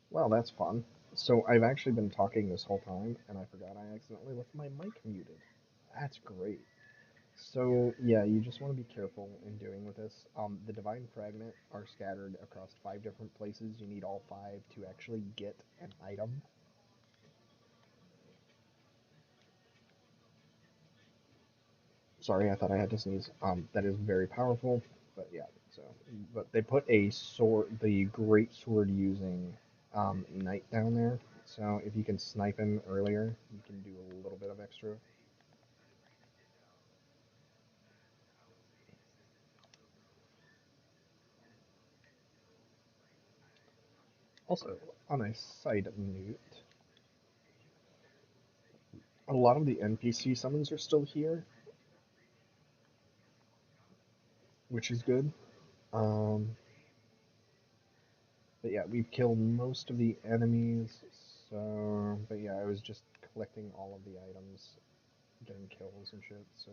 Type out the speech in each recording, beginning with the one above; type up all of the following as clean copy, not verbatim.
Well, that's fun. So I've actually been talking this whole time, and I forgot I accidentally left my mic muted. That's great. So yeah, you just want to be careful in doing with this. The divine fragment are scattered across 5 different places. You need all 5 to actually get an item. Sorry, I thought I had to sneeze. That is very powerful, but yeah. So, but they put a sword, the great sword using knight down there. So if you can snipe him earlier, you can do a little bit of extra. Also, on a side note, a lot of the NPC summons are still here, which is good. Um, but yeah, we've killed most of the enemies. So, but yeah, I was just collecting all of the items, getting kills and shit. So,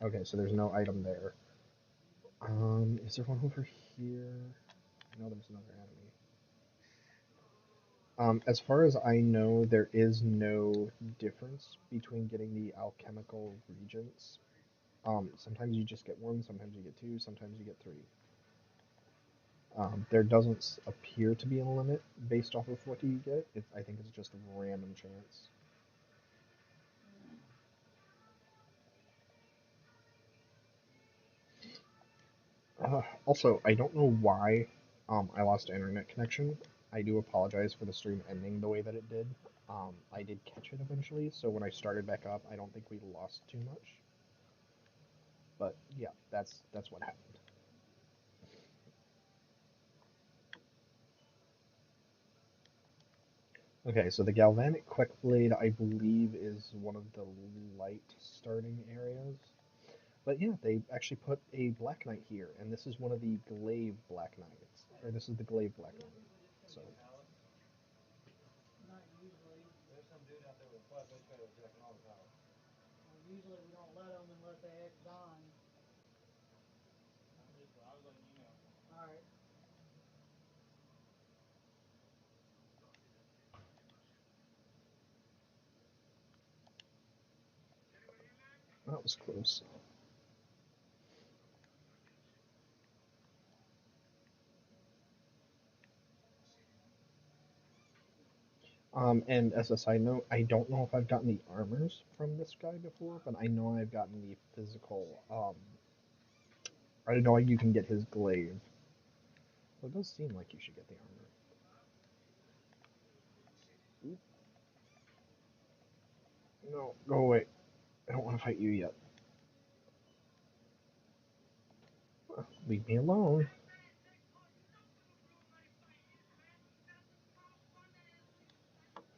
okay, so there's no item there. Is there one over here? No, there's another enemy. As far as I know, there is no difference between getting the alchemical regents. Sometimes you just get one, sometimes you get two, sometimes you get three. There doesn't appear to be a limit based off of what you get. I think it's just a random chance. Also, I don't know why I lost internet connection. I do apologize for the stream ending the way that it did. I did catch it eventually, so when I started back up, I don't think we lost too much. But yeah, that's what happened. Okay, so the Galvanic Quickblade, I believe, is one of the light starting areas. But yeah, they actually put a Black Knight here, and this is one of the Glaive Black Knights. Or this is the Glaive Black Knight. So, that was close. And as a side note, I don't know if I've gotten the armors from this guy before, but I know I've gotten the physical. I know you can get his glaive. So it does seem like you should get the armor. Oop, no, go away. I don't want to fight you yet. Leave me alone.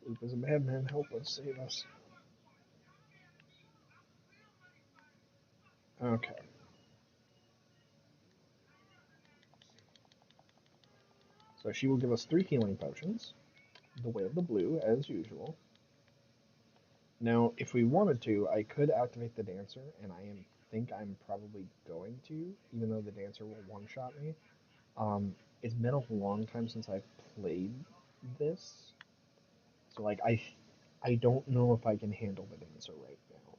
Oop is a madman. Help us, save us. Okay. So she will give us 3 healing potions, the way of the blue, as usual. Now, if we wanted to, I could activate the dancer, and think I'm probably going to, even though the dancer will one-shot me. It's been a long time since I've played this, so like I don't know if I can handle the dancer right now.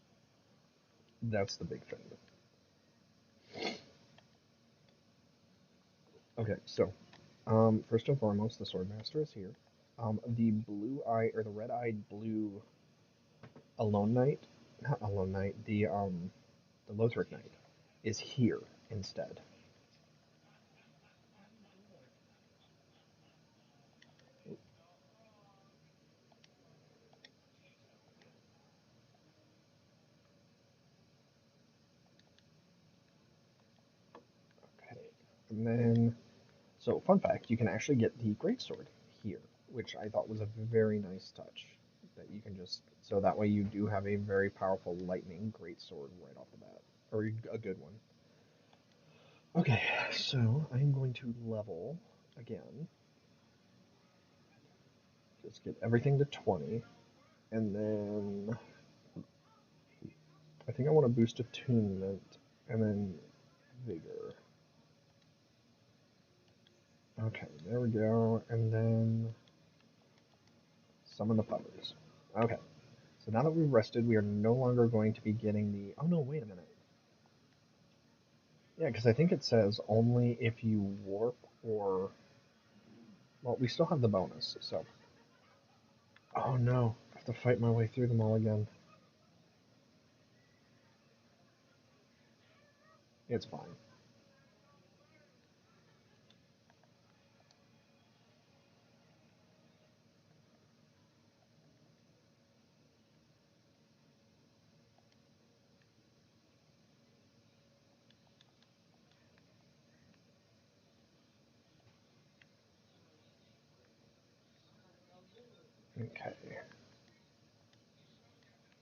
That's the big thing. Okay, so first and foremost, the Swordmaster is here. The blue eye or the red-eyed blue Alone Knight, not Alone Knight, the Lothric Knight is here instead. Okay, and then so fun fact, you can actually get the greatsword here, which I thought was a very nice touch. That you can just so that way you do have a very powerful lightning greatsword right off the bat, or a good one. Okay, so I'm going to level again. Just get everything to 20, and then I think I want to boost attunement, and then vigor. Okay, there we go. And then summon the puppers. Okay, so now that we've rested, we are no longer going to be getting the... Oh no, wait a minute. Yeah, because I think it says only if you warp or... Well, we still have the bonus, so... Oh no, I have to fight my way through them all again. It's fine. Okay.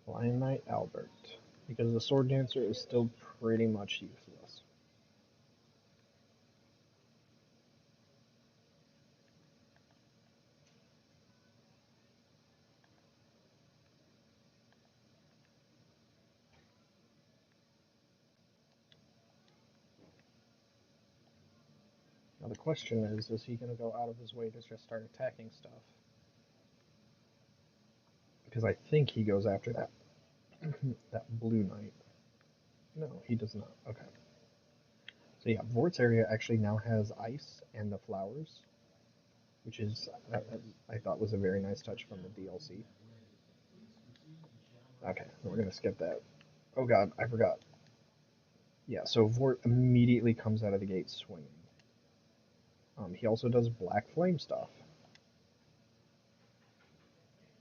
Lion Knight Albert. Because the Sword Dancer is still pretty much useless. Now the question is he going to go out of his way to just start attacking stuff? Because I think he goes after that that blue knight. No, he does not. Okay. So yeah, Vort's area actually now has ice and the flowers, which is I thought was a very nice touch from the DLC. Okay, we're gonna skip that. Oh god, I forgot. Yeah, so Vort immediately comes out of the gate swinging. He also does black flame stuff,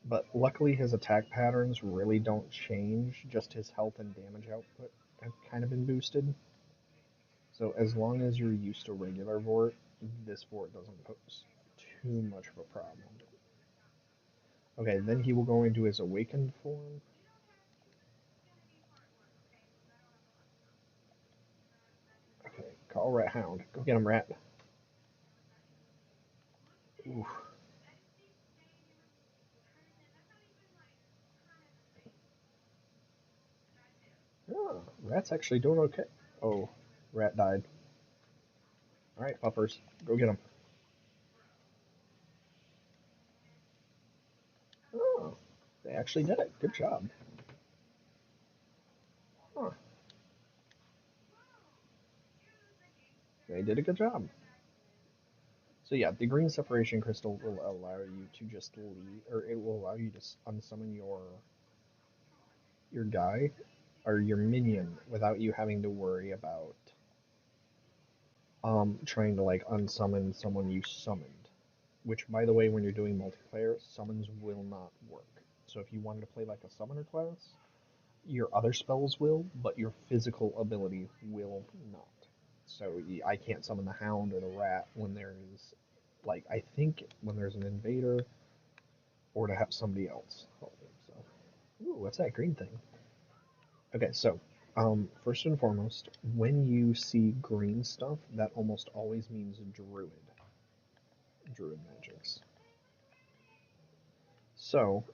but luckily his attack patterns really don't change. Just his health and damage output have kind of been boosted. So as long as you're used to regular Vort, this Vort doesn't pose too much of a problem. Okay, then he will go into his awakened form. Okay, call Rat Hound. Go get him, Rat. Oof. Oh, Rat's actually doing okay. Oh, Rat died. Alright, puppers, go get him. Oh, they actually did it. Good job. Huh, they did a good job. So yeah, the green separation crystal will allow you to just leave, or it will allow you to unsummon your guy or your minion without you having to worry about trying to like unsummon someone you summoned. Which, by the way, when you're doing multiplayer, summons will not work. So if you wanted to play like a summoner class, your other spells will, but your physical ability will not. So I can't summon the Hound or the Rat when there's, like, I think when there's an invader or to have somebody else. So, ooh, what's that green thing? Okay, so first and foremost, when you see green stuff, that almost always means druid magics. So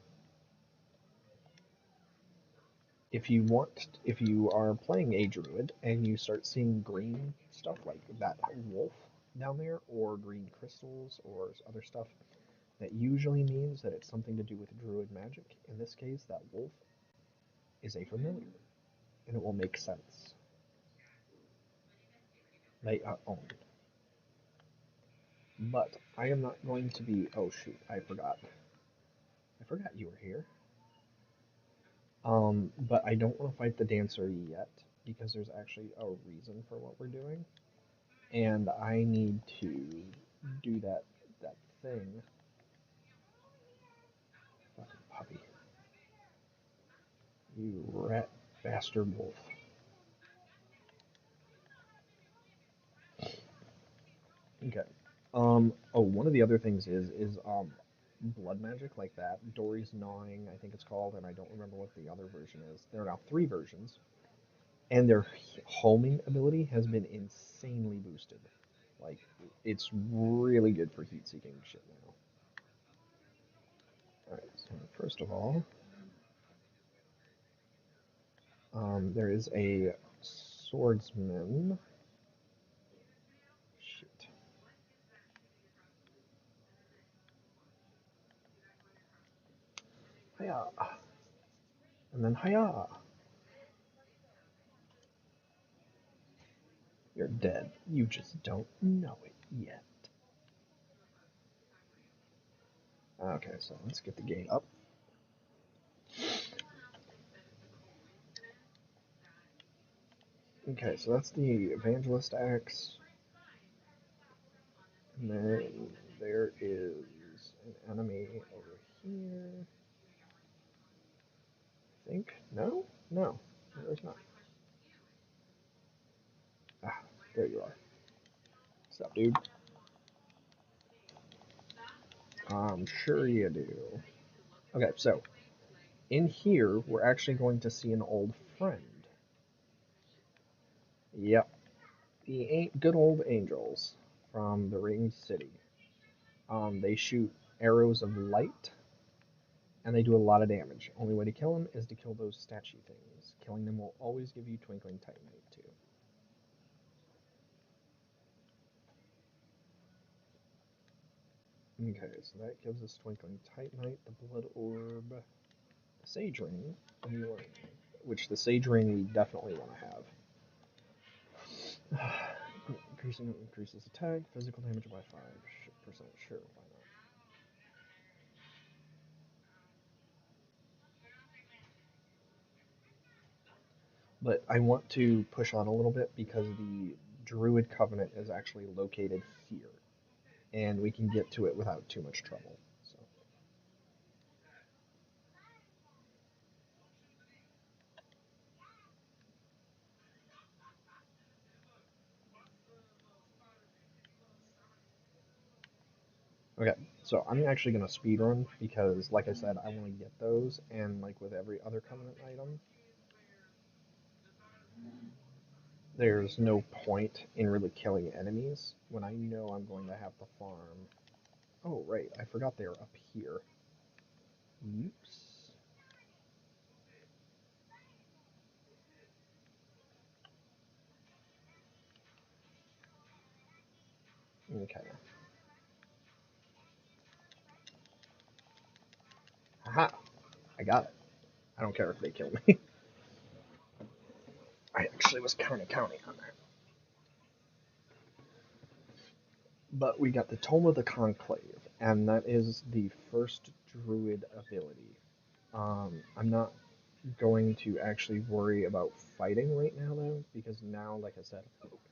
if you are playing a druid and you start seeing green stuff like that wolf down there, or green crystals, or other stuff, that usually means that it's something to do with druid magic. In this case, that wolf is a familiar, and it will make sense. They own. But I am not going to be. Oh shoot! I forgot. I forgot you were here. But I don't want to fight the dancer yet because there's actually a reason for what we're doing, and I need to do that thing. Fucking puppy, you rat bastard wolf. Okay. Oh, one of the other things is blood magic like that. Dory's gnawing, I think it's called, and I don't remember what the other version is. There are now three versions, and their homing ability has been insanely boosted. Like, it's really good for heat seeking shit now. Alright, so first of all, there is a swordsman. Shit. Hiya. And then hiya. You're dead. You just don't know it yet. Okay, so let's get the gate up. Okay, so that's the Evangelist Axe. And then there is an enemy over here. I think. No? No. There's not. Ah, there you are. What's up, dude? I'm sure you do. Okay, so in here, we're actually going to see an old friend. Yep, the good old angels from the Ring City. They shoot arrows of light, and they do a lot of damage. Only way to kill them is to kill those statue things. Killing them will always give you Twinkling Titanite, too. Okay, so that gives us Twinkling Titanite, the Blood Orb, the Sage Ring, which the Sage Ring we definitely want to have. Increases attack, physical damage by 5%. Sure, why not? But I want to push on a little bit because the Druid Covenant is actually located here, and we can get to it without too much trouble. So. Okay, so I'm actually going to speed run because, like I said, I want to get those, and like with every other Covenant item, there's no point in really killing enemies when I know I'm going to have to farm. Oh, right, I forgot they were up here. Oops. Okay. Haha! I got it. I don't care if they kill me. I actually was kind of counting on that. But we got the Tome of the Conclave, and that is the first Druid ability. I'm not going to actually worry about fighting right now, though, because now, like I said,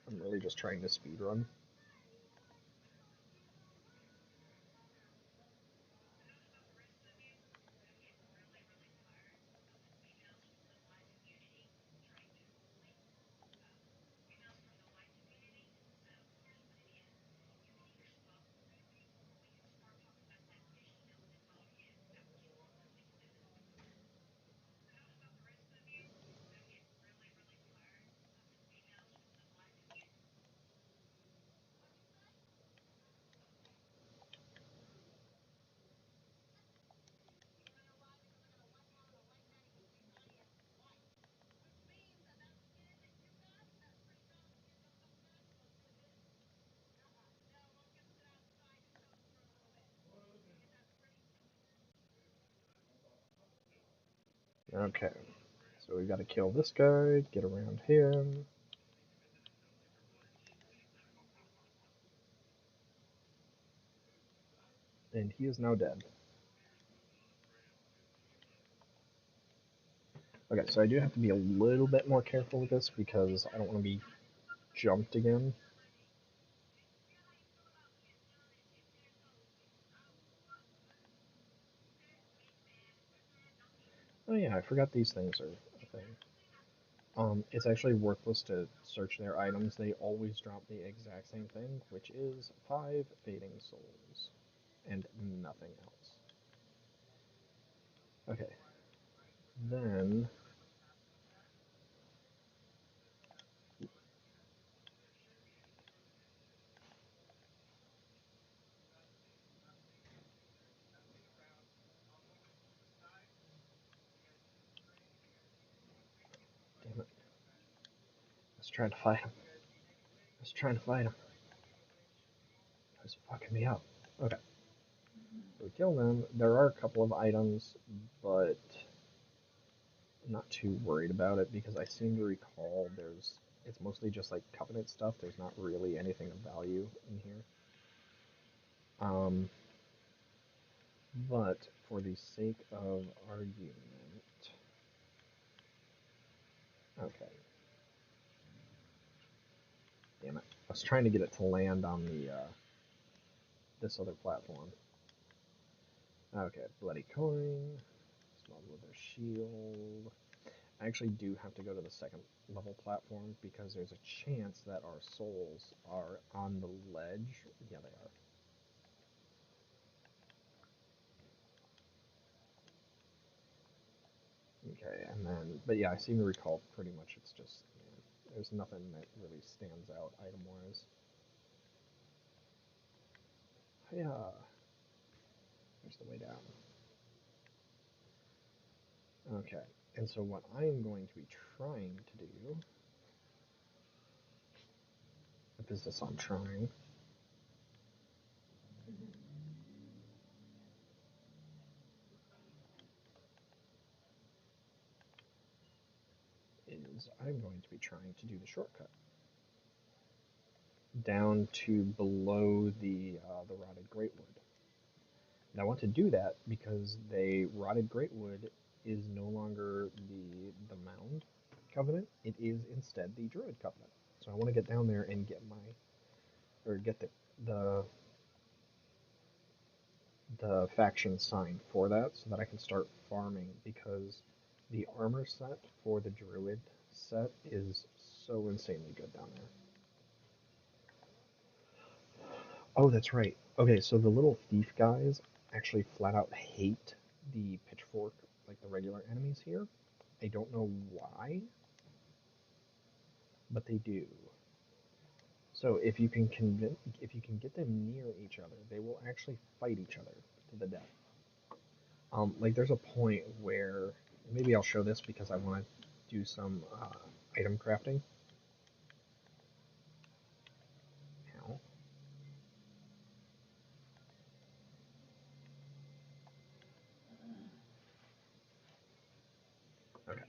I'm really just trying to speedrun. Okay, so we got to kill this guy, get around him. And he is now dead. Okay, so I do have to be a little bit more careful with this because I don't want to be jumped again. Oh yeah, I forgot these things are a thing. It's actually worthless to search their items. They always drop the exact same thing, which is 5 Fading Souls, and nothing else. Okay, then... Damn it. Let's try to fight him. Let's try to fight him. He's fucking me up. Okay. So we kill them. There are a couple of items, but I'm not too worried about it because I seem to recall it's mostly just like Covenant stuff. There's not really anything of value in here. But for the sake of argument, okay. Damn it! I was trying to get it to land on the this other platform. Okay, bloody coin, small wither shield. I actually do have to go to the second level platform because there's a chance that our souls are on the ledge. Yeah, they are. Okay, and then, but yeah, I seem to recall pretty much it's just, there's nothing that really stands out item-wise. Yeah, there's the way down. Okay, and so what I am going to be trying to do, emphasis on trying, is I'm going to be trying to do the shortcut down to below the rotted greatwood. And I want to do that because the rotted greatwood is no longer the mound covenant. It is instead the Druid Covenant. So I want to get down there and get get the the faction sign for that so that I can start farming because the armor set for the Druid set is so insanely good down there. Oh, that's right. Okay, so the little thief guys actually flat out hate the pitchfork, like the regular enemies here. I don't know why, but they do. So if you can get them near each other, they will actually fight each other to the death. Like there's a point where maybe I'll show this because I want to do some item crafting. Ow. Okay.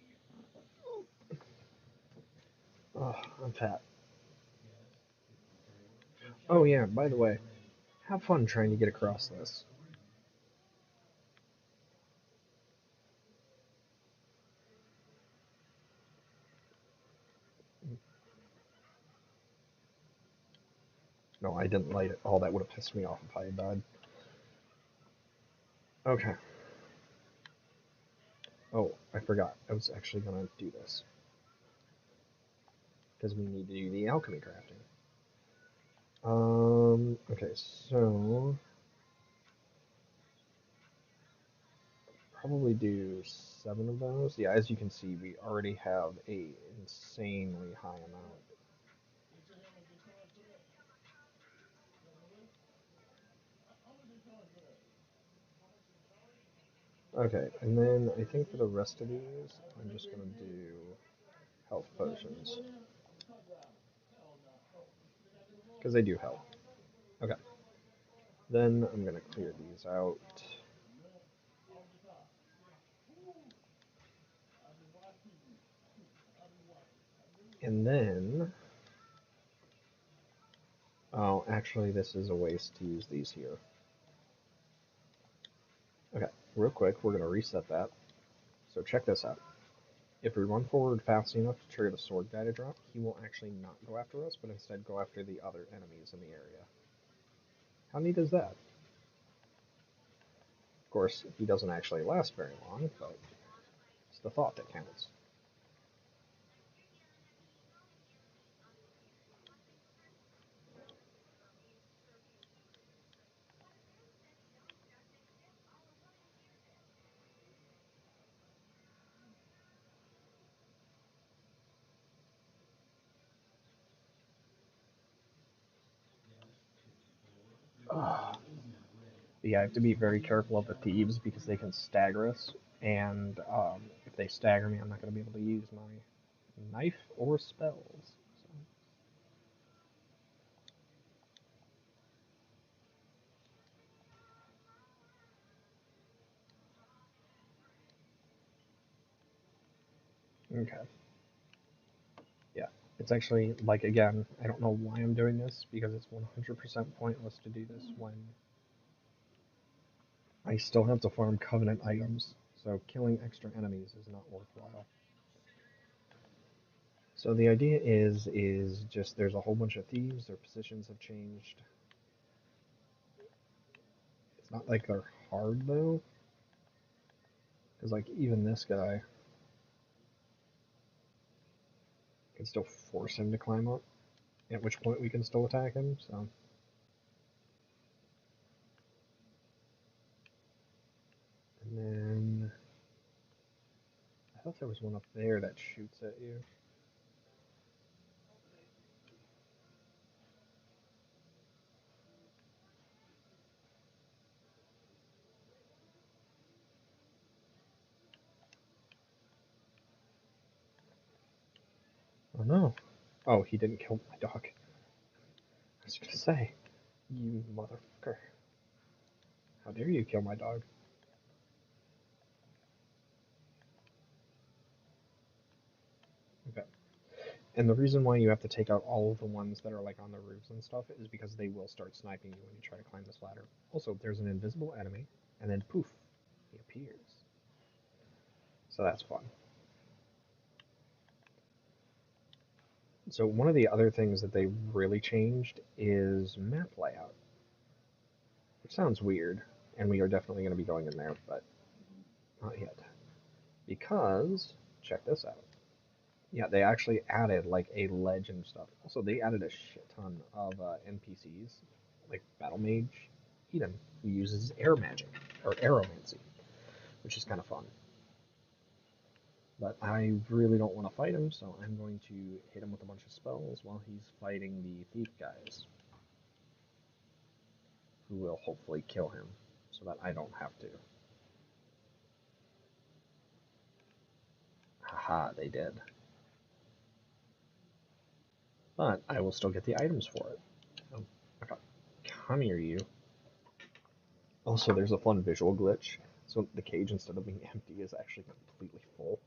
Oh, I'm fat. Oh yeah, by the way, have fun trying to get across this. No, I didn't light it. Oh, that would have pissed me off if I had died. Okay. Oh, I forgot. I was actually gonna do this. Because we need to do the alchemy crafting. Okay, so probably do 7 of those. Yeah, as you can see, we already have a insanely high amount. Okay, and then I think for the rest of these, I'm just gonna do health potions. Because they do help. Okay. Then I'm gonna clear these out. And then, oh, actually this is a waste to use these here. Okay, real quick, we're gonna reset that. So check this out. If we run forward fast enough to trigger the sword guy to drop, he will actually not go after us, but instead go after the other enemies in the area. How neat is that? Of course, he doesn't actually last very long, but it's the thought that counts. Ugh. Yeah, I have to be very careful of the thieves because they can stagger us, and if they stagger me, I'm not going to be able to use my knife or spells. So. Okay. Yeah. It's actually, like, again, I don't know why I'm doing this, because it's 100% pointless to do this when I still have to farm Covenant items, so killing extra enemies is not worthwhile. So the idea is just there's a whole bunch of thieves, their positions have changed. It's not like they're hard, though, because, like, even this guy can still force him to climb up, at which point we can still attack him, so... And then... I thought there was one up there that shoots at you. Oh no. Oh, he didn't kill my dog. I was gonna say, you motherfucker. How dare you kill my dog? Okay. And the reason why you have to take out all of the ones that are like on the roofs and stuff is because they will start sniping you when you try to climb this ladder. Also, there's an invisible enemy, and then poof, he appears. So that's fun. So one of the other things that they really changed is map layout, which sounds weird, and we are definitely going to be going in there, but not yet. Because, check this out. Yeah, they actually added like a ledge and stuff. Also, they added a shit ton of NPCs, like Battle Mage Eden, who uses air magic, or aeromancy, which is kind of fun. But I really don't want to fight him, so I'm going to hit him with a bunch of spells while he's fighting the thief guys, who will hopefully kill him, so that I don't have to. Haha, they did. But I will still get the items for it. So, okay, come here, you. Also, there's a fun visual glitch. So the cage, instead of being empty, is actually completely full.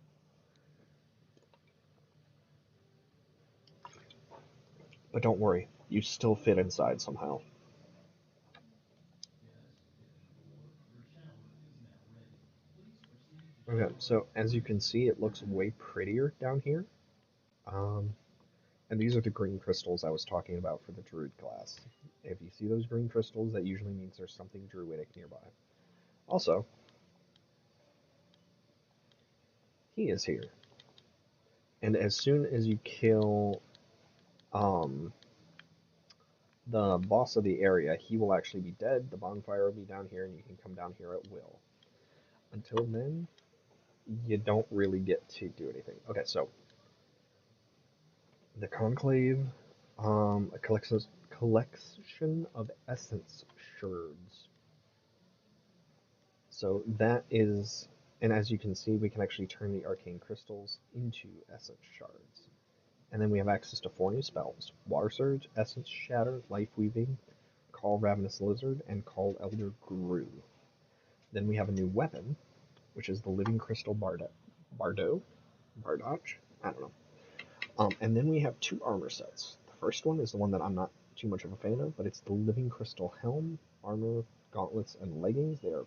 But don't worry, you still fit inside somehow. Okay, so as you can see, it looks way prettier down here. Um, and these are the green crystals I was talking about for the Druid class. If you see those green crystals, that usually means there's something druidic nearby. Also, he is here. And as soon as you kill um, the boss of the area, he will actually be dead. The bonfire will be down here, and you can come down here at will. Until then, you don't really get to do anything. Okay, so the Conclave, a collection of essence shards. So that is, and as you can see, we can actually turn the arcane crystals into essence shards. And then we have access to 4 new spells: Water Surge, Essence Shatter, Life Weaving, Call Ravenous Lizard, and Call Elder Gru. Then we have a new weapon, which is the Living Crystal Bardoch? I don't know. And then we have 2 armor sets. The first one is the one that I'm not too much of a fan of, but it's the Living Crystal Helm, Armor, Gauntlets, and Leggings. They are...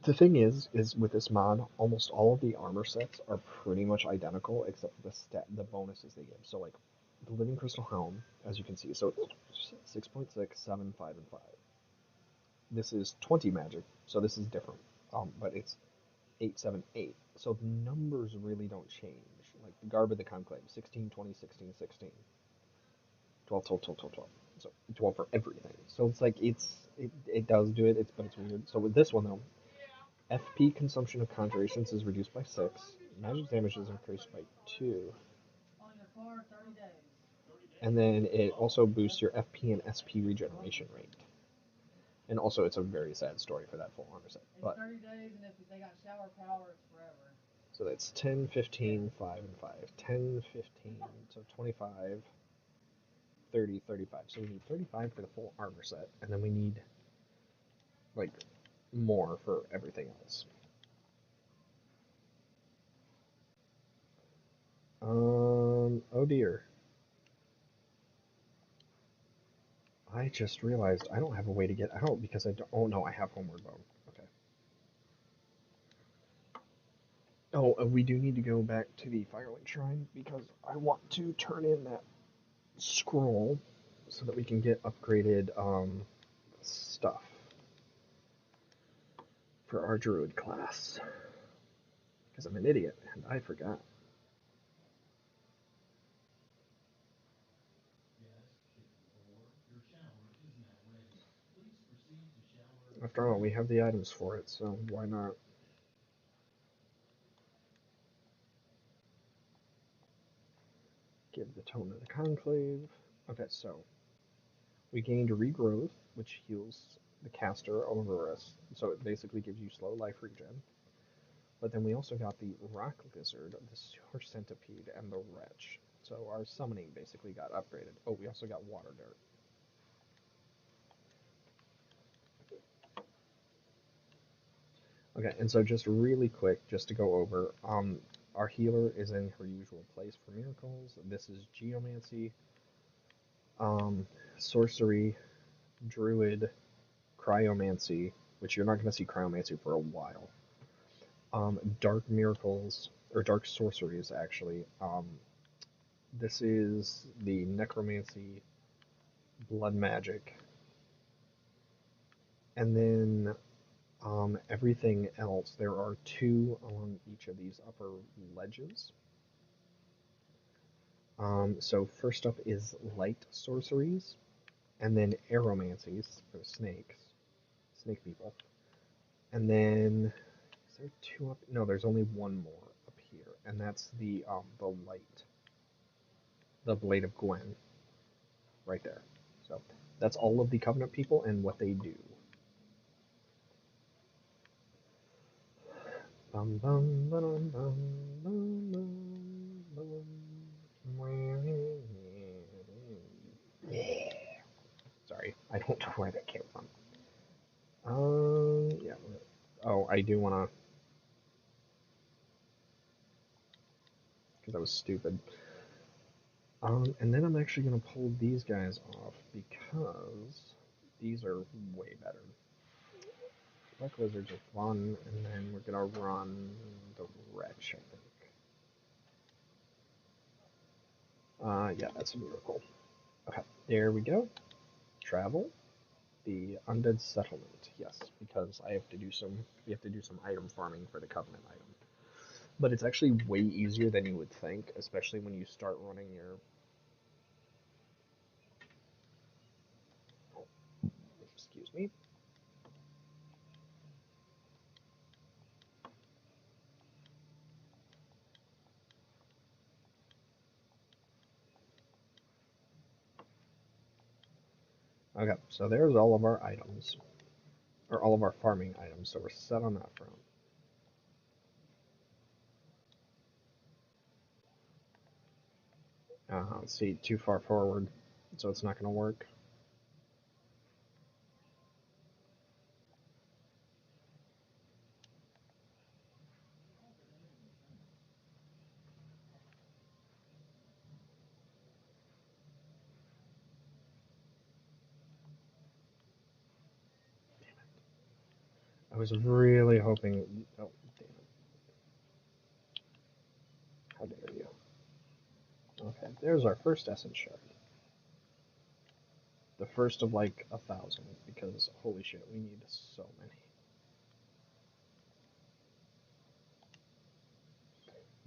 The thing is with this mod, almost all of the armor sets are pretty much identical, except for the bonuses they give. So like the Living Crystal Helm, as you can see, so it's 6.6, 7, 5, and 5. This is 20 magic, so this is different. But it's 8, 7, 8. So the numbers really don't change. Like the Garb of the Conclave, 16, 20, 16, 16. 12, 12, 12, 12, 12. So 12 for everything. So it's like it does do it, but it's weird. So with this one though, FP consumption of conjurations is reduced by 6. Magic damage is increased by 2. And then it also boosts your FP and SP regeneration rate. And also, it's a very sad story for that full armor set. But 30 days, and if they got shower power, it's forever. So that's 10, 15, 5, and 5. 10, 15, so 25, 30, 35. So we need 35 for the full armor set, and then we need, like, more for everything else. Oh dear. I just realized I don't have a way to get out because I don't. Oh no, I have Homeward Bone. Okay. Oh, we do need to go back to the Firelink Shrine because I want to turn in that scroll so that we can get upgraded stuff for our Druid class. Because I'm an idiot and I forgot. After all, we have the items for it, so why not? Give the tone of the conclave. Okay, so we gained regrowth, which heals the caster over us. So it basically gives you slow life regen. But then we also got the rock lizard, the sewer centipede, and the wretch. So our summoning basically got upgraded. Oh, we also got water dirt. Okay, and so just really quick, just to go over, our healer is in her usual place for miracles. This is geomancy, um, sorcery, druid, cryomancy, which you're not going to see cryomancy for a while. Dark miracles, or dark sorceries, actually. This is the necromancy, blood magic, and then everything else. There are two along each of these upper ledges. So first up is light sorceries, and then aeromancies, or snakes, snake people. And then, is there two up? No, there's only one more up here, and that's the light, the Blade of Gwen, right there. So that's all of the Covenant people and what they do. Bum, bum, bum, bum, bum, bum, yeah. Sorry, I don't know where that came from. Yeah. Oh, I do wanna, because that was stupid. And then I'm actually gonna pull these guys off because these are way better. Black Lizards are fun, and then we're gonna run the Wretch, I think. Yeah, that's a miracle. Okay, there we go. Travel. The Undead Settlement, yes, because I have to do some. We have to do some item farming for the Covenant item. But it's actually way easier than you would think, especially when you start running your. Excuse me. Okay, so there's all of our items, or all of our farming items. So we're set on that front. Let's see, too far forward, so it's not going to work. I was really hoping. Oh, damn it! How dare you? Okay, there's our first essence shard. The first of like 1,000, because holy shit, we need so many.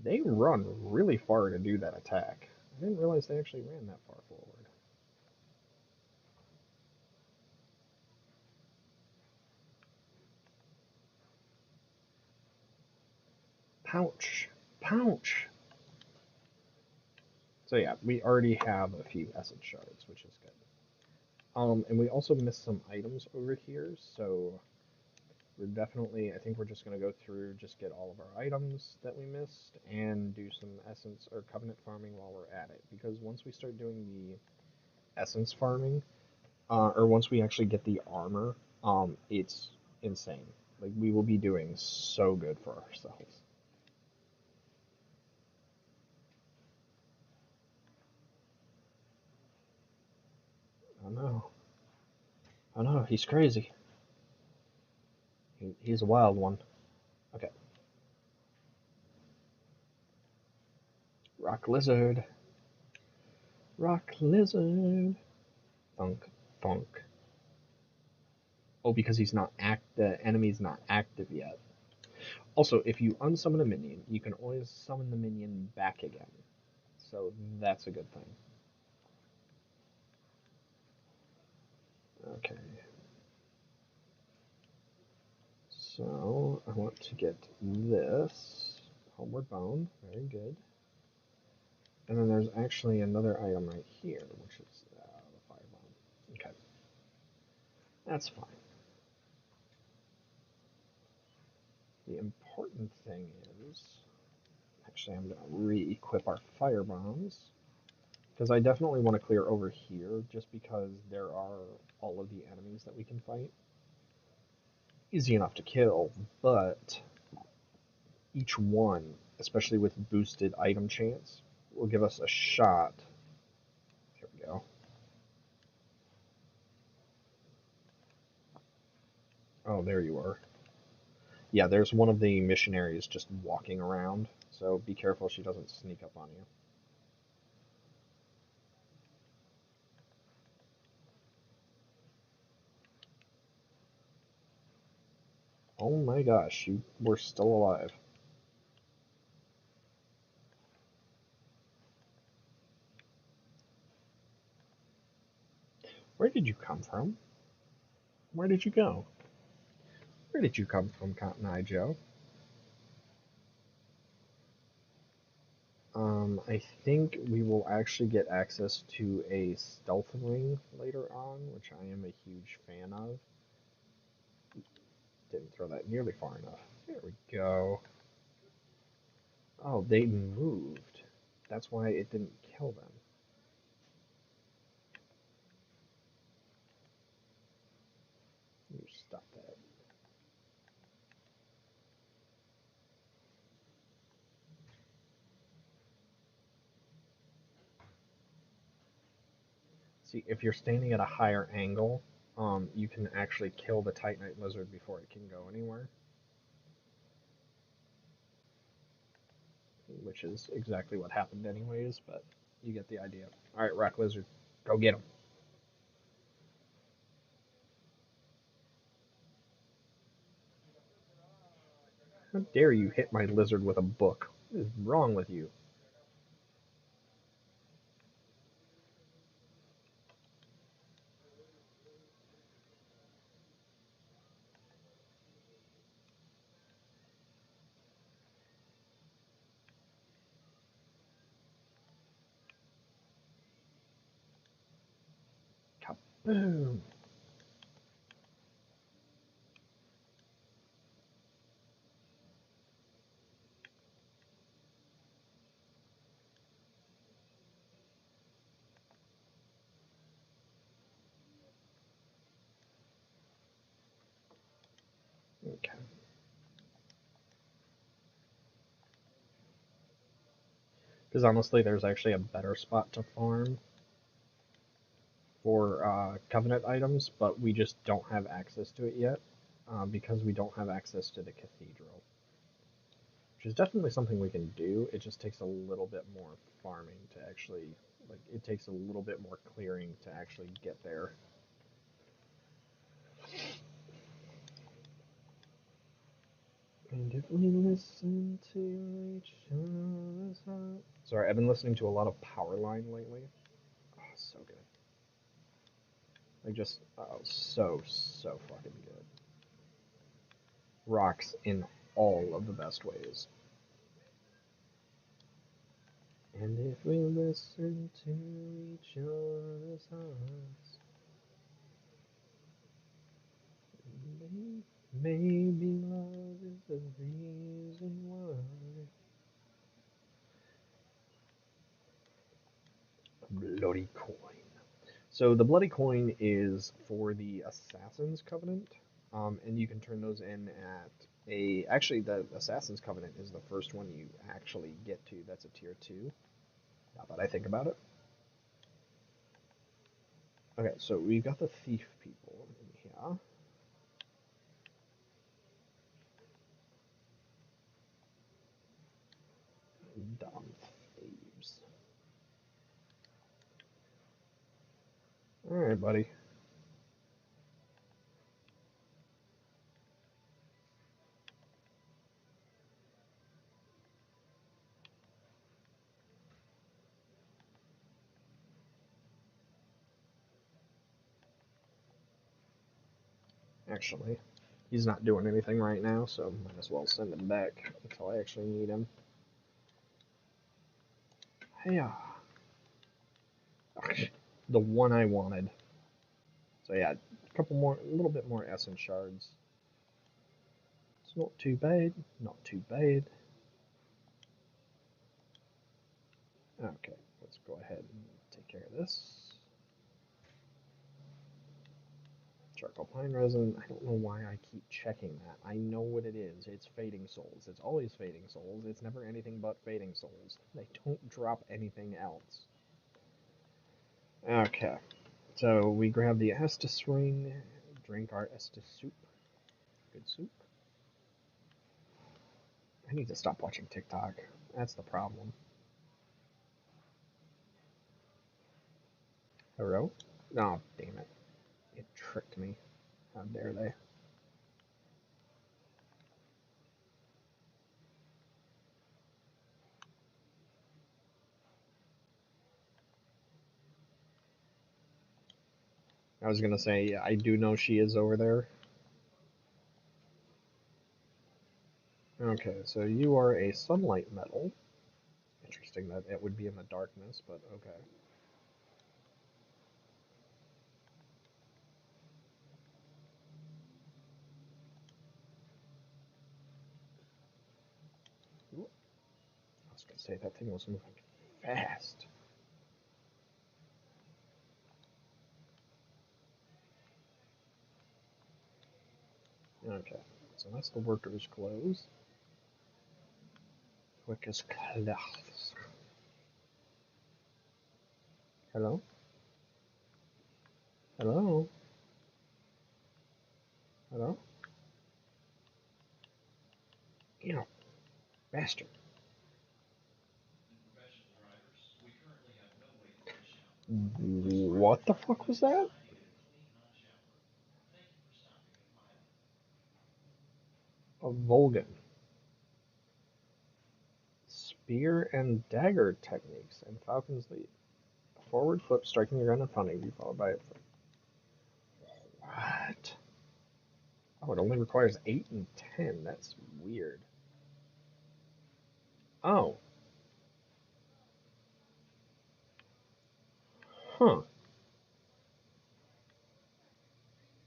They run really far to do that attack. I didn't realize they actually ran that far forward. Pouch! Pouch! So yeah, we already have a few essence shards, which is good. And we also missed some items over here, so we're definitely, I think we're just going to go through, just get all of our items that we missed, and do some essence or covenant farming while we're at it. Because once we start doing the essence farming, or once we actually get the armor, it's insane. Like, we will be doing so good for ourselves. Oh no, he's crazy. He's a wild one. Okay. Rock lizard. Rock lizard. Thunk, thunk. Oh, because he's not the enemy's not active yet. Also, if you unsummon a minion, you can always summon the minion back again. So that's a good thing. Okay. So I want to get this. Homeward Bone. Very good. And then there's actually another item right here, which is the Fire Bone. Okay. That's fine. The important thing is, actually I'm going to re-equip our Fire Bombs, because I definitely want to clear over here, just because there are all of the enemies that we can fight. Easy enough to kill, but each one, especially with boosted item chance, will give us a shot. Here we go. Oh, there you are. Yeah, there's one of the missionaries just walking around, so be careful she doesn't sneak up on you. Oh my gosh, you were still alive. Where did you come from? Where did you go? Where did you come from, Cotton Eye Joe? I think we will actually get access to a stealth ring later on, which I am a huge fan of. Didn't throw that nearly far enough. There we go. Oh, they moved. That's why it didn't kill them. You stop that. See, if you're standing at a higher angle, you can actually kill the Titanite lizard before it can go anywhere. Which is exactly what happened anyways, but you get the idea. Alright, Rock Lizard, go get him. How dare you hit my lizard with a book? What is wrong with you? Kaboom! Okay. Because honestly, there's actually a better spot to farm for Covenant items, but we just don't have access to it yet because we don't have access to the Cathedral. Which is definitely something we can do. It just takes a little bit more farming to actually, like, it takes a little bit more clearing to actually get there. And if we listen to each other's heart. Sorry, I've been listening to a lot of Powerline lately. Oh, so good. Like, just, oh, so fucking good. Rocks in all of the best ways. And if we listen to each other's hearts, maybe love is the reason why. Bloody coin. So the bloody coin is for the Assassin's Covenant, and you can turn those in at a. Actually, the Assassin's Covenant is the first one you actually get to. That's a tier 2. Now that I think about it. Okay, so we've got the thief people. Yeah. Dumb thieves. Alright, buddy. Actually, he's not doing anything right now, so might as well send him back until I actually need him. Hey, the one I wanted. So yeah, a couple more, a little bit more Essence Shards. It's not too bad, not too bad. Okay, let's go ahead and take care of this. Charcoal pine resin. I don't know why I keep checking that. I know what it is. It's Fading Souls. It's always Fading Souls. It's never anything but Fading Souls. They don't drop anything else. Okay, so we grab the Estus Ring, drink our Estus soup. Good soup. I need to stop watching TikTok. That's the problem. Hello? Oh, damn it. It tricked me. How dare they? I was gonna say, I do know she is over there. Okay, so you are a sunlight metal. Interesting that it would be in the darkness, but okay. Ooh, I was gonna say that thing was moving fast. Okay, so that's the workers' clothes. Workers' clothes. Hello? Hello? Hello? You bastard. What the fuck was that? A Volgan. Spear and dagger techniques and Falcon's lead. A forward flip striking your gun in front of you, followed by a flip. What? Oh, it only requires 8 and 10. That's weird. Oh. Huh.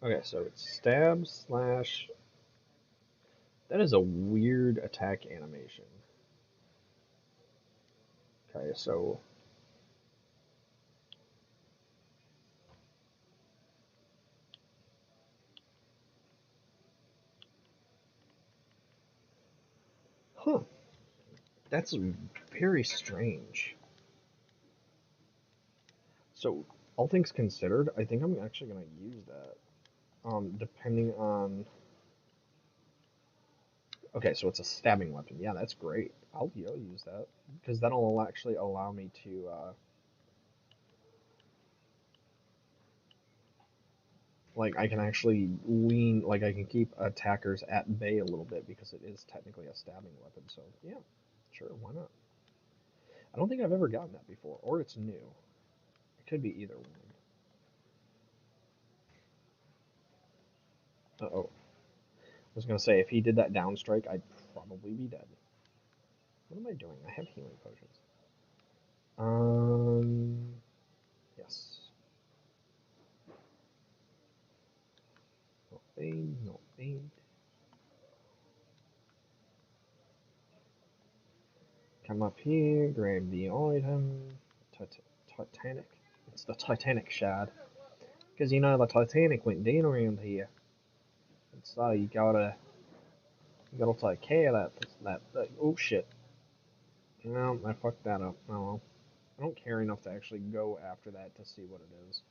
Okay, so it's stab slash. That is a weird attack animation. Okay, so. Huh. That's very strange. So, all things considered, I think I'm actually going to use that. Depending on. Okay, so it's a stabbing weapon. Yeah, that's great. I'll use that because that'll actually allow me to. Like I can actually lean, like I can keep attackers at bay a little bit because it is technically a stabbing weapon. So yeah, sure, why not? I don't think I've ever gotten that before, or it's new. It could be either one. Uh-oh. I was gonna say if he did that down strike, I'd probably be dead. What am I doing? I have healing potions. Yes. No fade, no fade. Come up here, grab the item. Titanic. It's the Titanic shard. Because you know the Titanic went down around here. And so you gotta take care of that. Oh shit. No, I fucked that up. Oh well. I don't care enough to actually go after that to see what it is.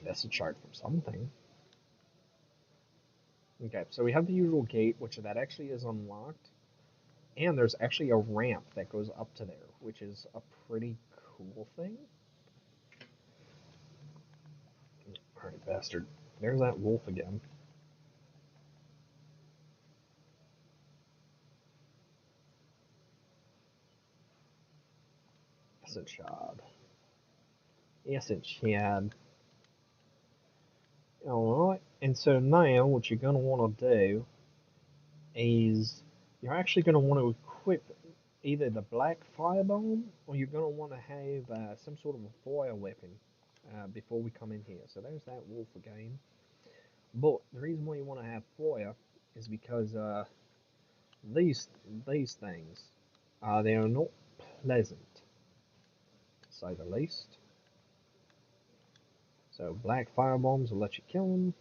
That's a shard from something. Okay, so we have the usual gate, which that actually is unlocked. And there's actually a ramp that goes up to there, which is a pretty cool thing. Alright, bastard. There's that wolf again. Yes, it's Shad. Yes, it's Shad. Alright, and so now what you're going to want to do is you're actually going to want to equip either the black firebomb or you're going to want to have some sort of a fire weapon before we come in here. So there's that wolf again. But the reason why you want to have fire is because these these things they are not pleasant, to say the least. So black firebombs will let you kill them,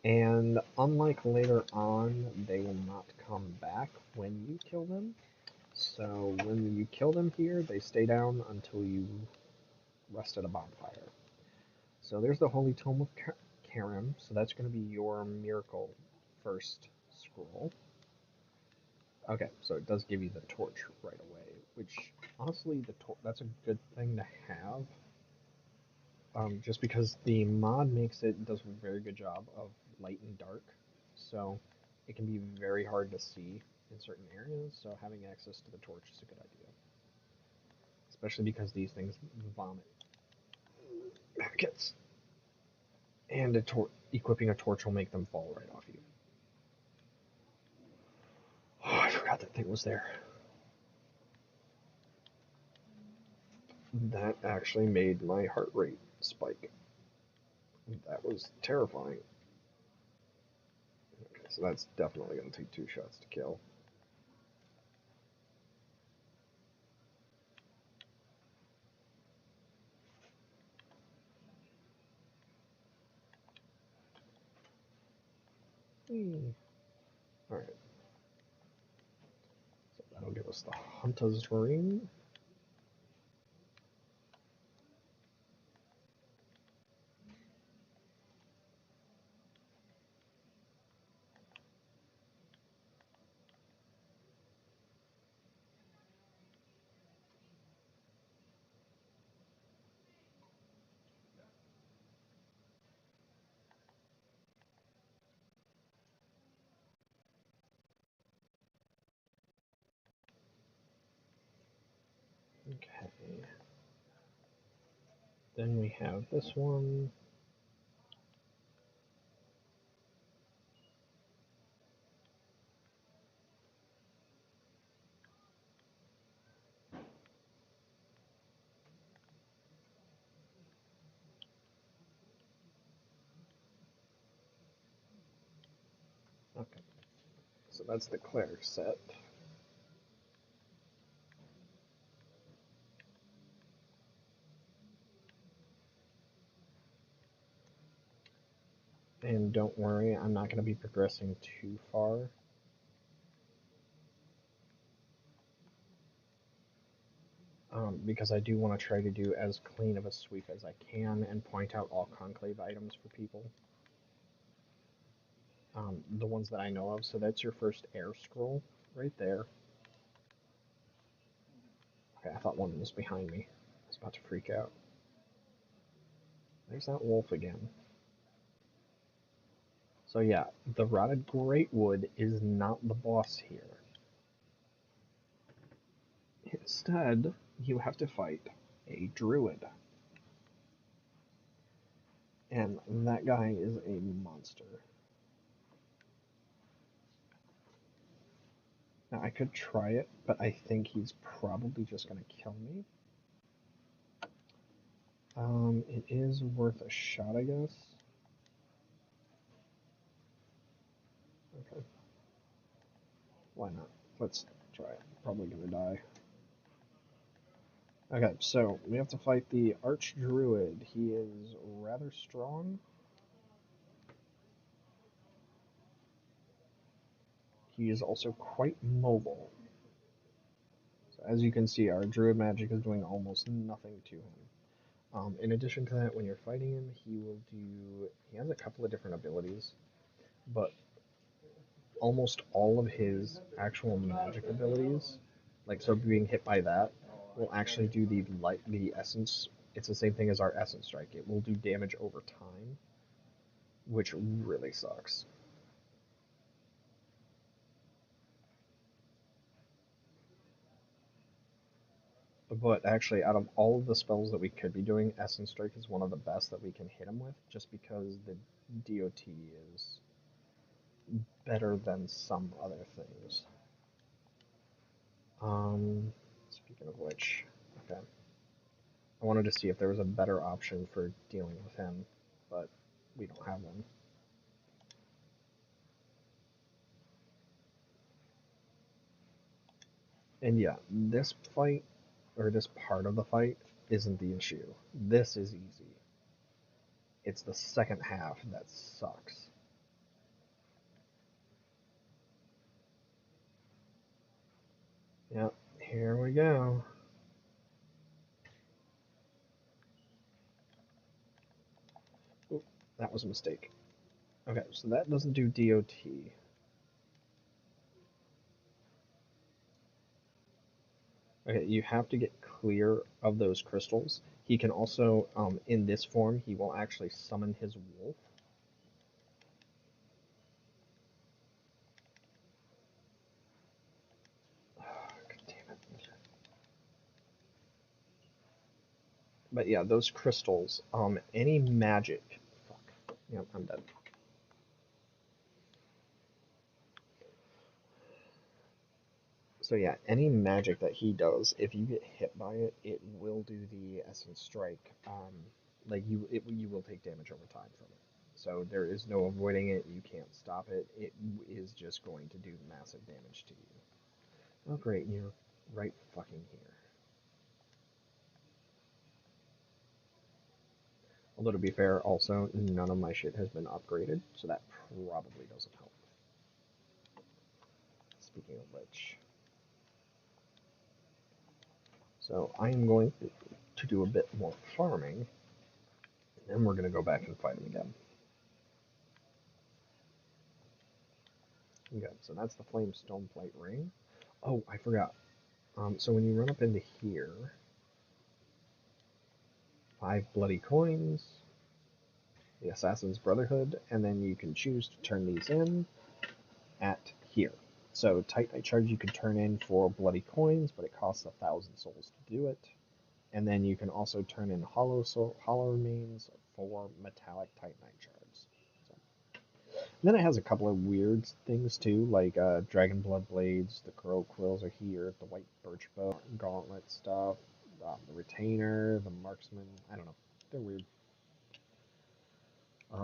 and unlike later on, they will not come back when you kill them. So when you kill them here, they stay down until you rest at a bonfire. So there's the Holy Tome of Karim. So that's going to be your miracle first scroll. Okay, so it does give you the torch right away, which honestly, that's a good thing to have. Just because the mod does a very good job of light and dark, so it can be very hard to see in certain areas. So having access to the torch is a good idea, especially because these things vomit maggots, and equipping a torch will make them fall right off you. Oh, I forgot that thing was there. That actually made my heart rate spike. That was terrifying. Okay, so that's definitely going to take 2 shots to kill. Alright. So that'll give us the Hunter's Ring. Okay. Then we have this one. Okay. So that's the cleric set. And don't worry, I'm not going to be progressing too far. Because I do want to try to do as clean of a sweep as I can and point out all conclave items for people. The ones that I know of. So that's your first air scroll right there. Okay, I thought one was behind me. I was about to freak out. There's that wolf again. So yeah, the Rotted Greatwood is not the boss here. Instead, you have to fight a druid. And that guy is a monster. Now, I could try it, but I think he's probably just going to kill me. It is worth a shot, I guess. Okay. Why not? Let's try it. Probably going to die. Okay, so we have to fight the Archdruid. He is rather strong. He is also quite mobile. So as you can see, our Druid magic is doing almost nothing to him. In addition to that, when you're fighting him, he has a couple of different abilities, but almost all of his actual magic abilities, like so being hit by that, will actually do the essence. It's the same thing as our essence strike. It will do damage over time, which really sucks. But actually, out of all of the spells that we could be doing, Essence Strike is one of the best that we can hit him with, just because the DOT is better than some other things. Speaking of which, okay. I wanted to see if there was a better option for dealing with him, but we don't have one. And yeah, this fight, or this part of the fight, isn't the issue. This is easy. It's the second half that sucks. Yep, here we go. Oop, that was a mistake. Okay, so that doesn't do DOT. Okay, you have to get clear of those crystals. He can also, in this form, he will actually summon his wolf. God damn it. But yeah, those crystals, any magic. Fuck. Yep, I'm dead. So yeah, any magic that he does, if you get hit by it, it will do the essence strike. Like you will take damage over time from it. So there is no avoiding it. You can't stop it. It is just going to do massive damage to you. Oh great, you're right fucking here. Although to be fair, also none of my shit has been upgraded, so that probably doesn't help. Speaking of which, so I am going to do a bit more farming, and then we're going to go back and fight him again. Okay, so that's the flame stone plate ring. Oh, I forgot. So when you run up into here, 5 bloody coins, the Assassin's Brotherhood, and then you can choose to turn these in at here. So Titanite Shards you can turn in for bloody coins, but it costs 1,000 souls to do it. And then you can also turn in hollow remains for metallic Titanite Shards. So. Then it has a couple of weird things too, like Dragon Blood Blades, the Crow Quills are here, the White Birch Bow, Gauntlet stuff, the Retainer, the Marksman, I don't know, they're weird.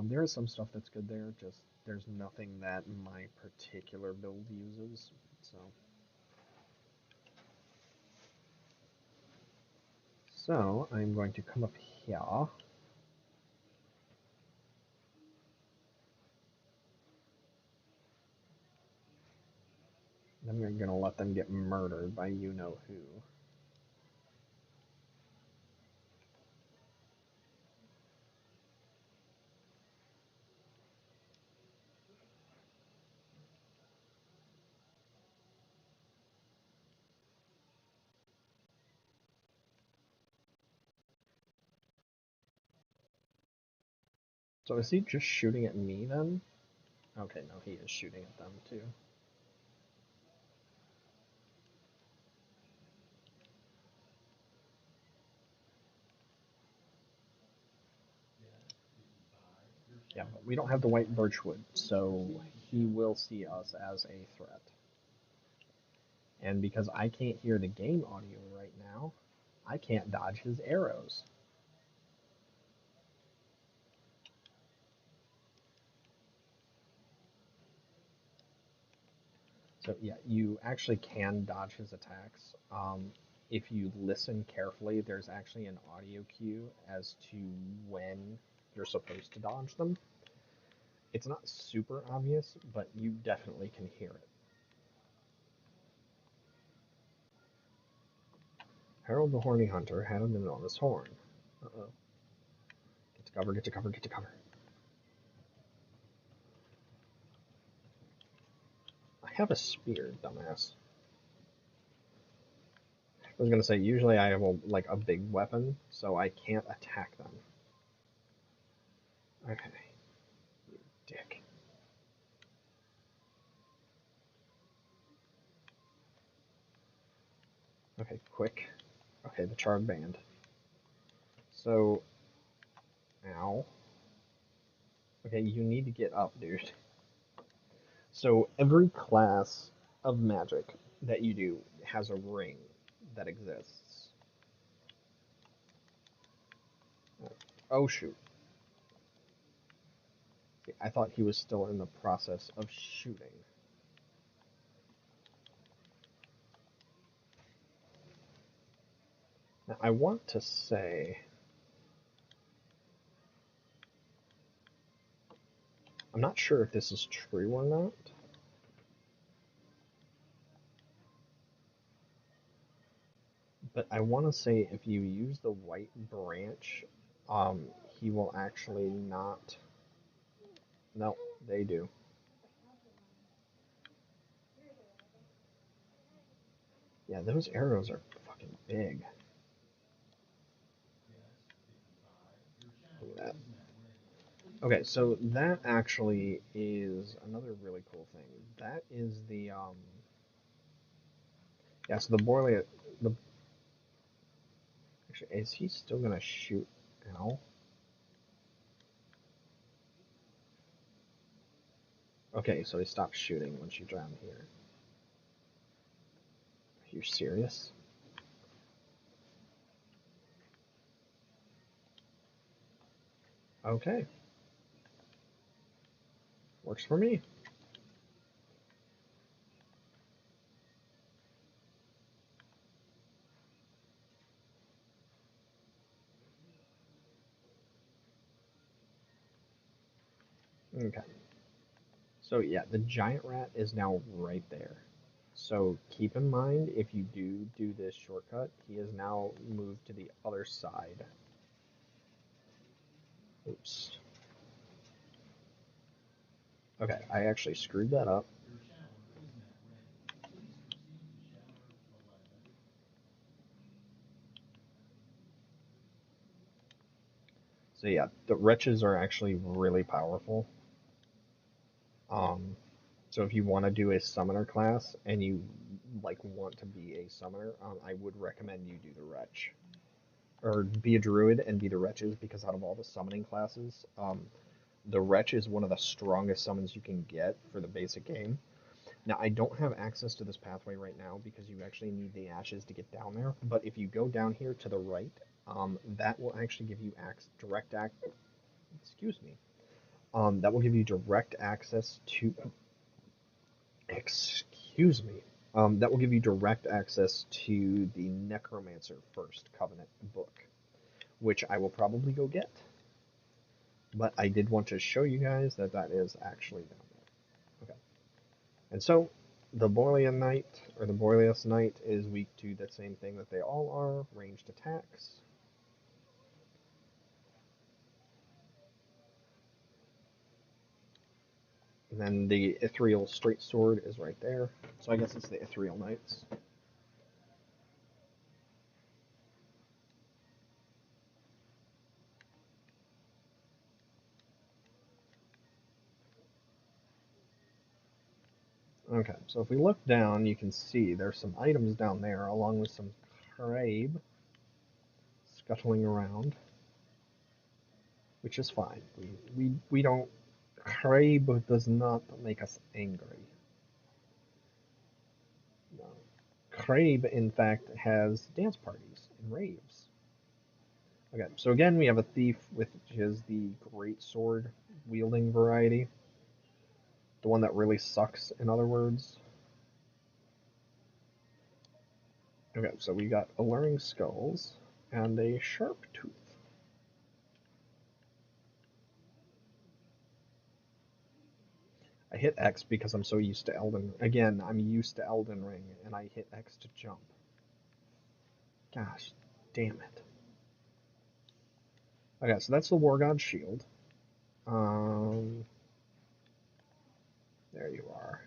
There is some stuff that's good there, just there's nothing that my particular build uses, so. So, I'm going to come up here. I'm going to let them get murdered by you-know-who. So is he just shooting at me then? Okay, no, he is shooting at them too. Yeah, but we don't have the white birchwood, so he will see us as a threat. And because I can't hear the game audio right now, I can't dodge his arrows. So yeah, you actually can dodge his attacks. If you listen carefully, there's actually an audio cue as to when you're supposed to dodge them. It's not super obvious, but you definitely can hear it. Harold the Horny Hunter had an enormous horn. Uh-oh. Get to cover, get to cover, get to cover. I have a spear, dumbass. I was gonna say, usually I have like a big weapon, so I can't attack them. Okay. You dick. Okay, quick. Okay, the charred band. So, ow. Okay, you need to get up, dude. So every class of magic that you do has a ring that exists. Oh shoot. See, I thought he was still in the process of shooting. Now I want to say, I'm not sure if this is true or not, but I want to say if you use the white branch, he will actually not. No, they do. Yeah, those arrows are fucking big. Look at that. Okay, so that actually is another really cool thing. That is the yeah, so the Borley the actually is he still gonna shoot Al? Okay, so he stopped shooting once you drown here. Are you serious? Okay. Works for me. Okay. So yeah, the giant rat is now right there. So keep in mind, if you do this shortcut, he is now moved to the other side. Oops. Okay, I actually screwed that up. So yeah, the wretches are actually really powerful. Um, so if you want to do a summoner class and you like want to be a summoner, I would recommend you do the wretch or be a druid and be the wretches because out of all the summoning classes, the wretch is one of the strongest summons you can get for the basic game. Now I don't have access to this pathway right now because you actually need the ashes to get down there. But if you go down here to the right, that will actually give you direct access. Excuse me. That will give you direct access to. Excuse me. That will give you direct access to the Necromancer First Covenant book, which I will probably go get. But I did want to show you guys that that is actually down there. Okay. And so, the Borean Knight, or the Boreas Knight, is weak to the same thing that they all are, ranged attacks. And then the Ethereal Straight Sword is right there. So I guess it's the Ethereal Knights. Okay, so if we look down, you can see there's some items down there, along with some crabe scuttling around, which is fine. We don't. Crabe does not make us angry. No. Crabe, in fact, has dance parties and raves. Okay, so again, we have a thief, which is the great sword wielding variety. The one that really sucks, in other words. Okay, so we got alluring skulls and a sharp tooth. I hit X because I'm so used to Elden. Again, I'm used to Elden Ring, and I hit X to jump. Gosh, damn it. Okay, so that's the War God's Shield. Um, there you are.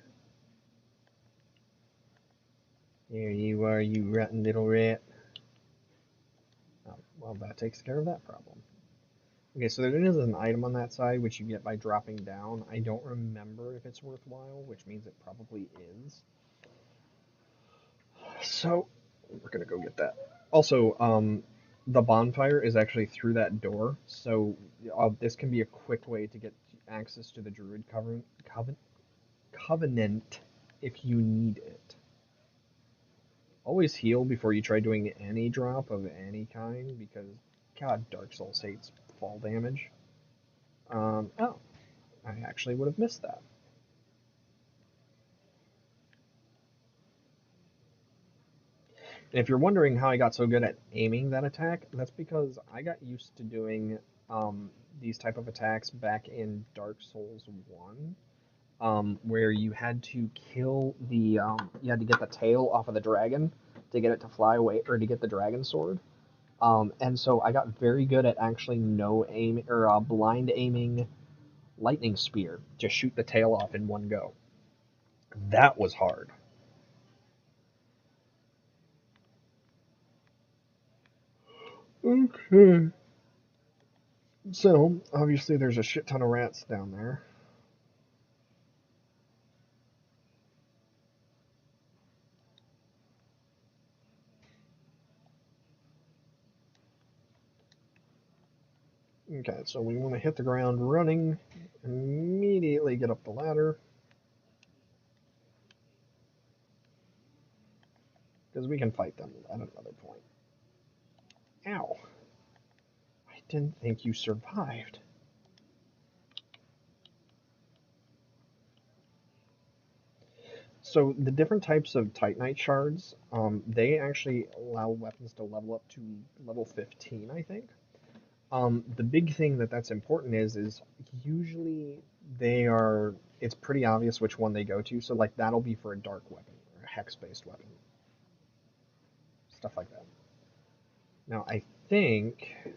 There you are, you rotten little rat. Oh, well, that takes care of that problem. Okay, so there is an item on that side which you get by dropping down. I don't remember if it's worthwhile, which means it probably is. So, we're gonna go get that. Also, the bonfire is actually through that door, so this can be a quick way to get access to the Druid Covenant if you need it. Always heal before you try doing any drop of any kind, because, God, Dark Souls hates fall damage. Oh, I actually would have missed that. And if you're wondering how I got so good at aiming that attack, that's because I got used to doing these type of attacks back in Dark Souls 1, where you had to kill you had to get the tail off of the dragon to get it to fly away, or to get the dragon sword. And so I got very good at actually no aim, or blind aiming lightning spear to shoot the tail off in one go. That was hard. Okay. So, obviously there's a shit ton of rats down there. Okay, so we want to hit the ground running, immediately get up the ladder, because we can fight them at another point. Ow. I didn't think you survived. So the different types of Titanite shards, they actually allow weapons to level up to level 15, I think. The big thing that's important is usually it's pretty obvious which one they go to. So like that'll be for a dark weapon or a hex-based weapon, stuff like that. Now I think I'm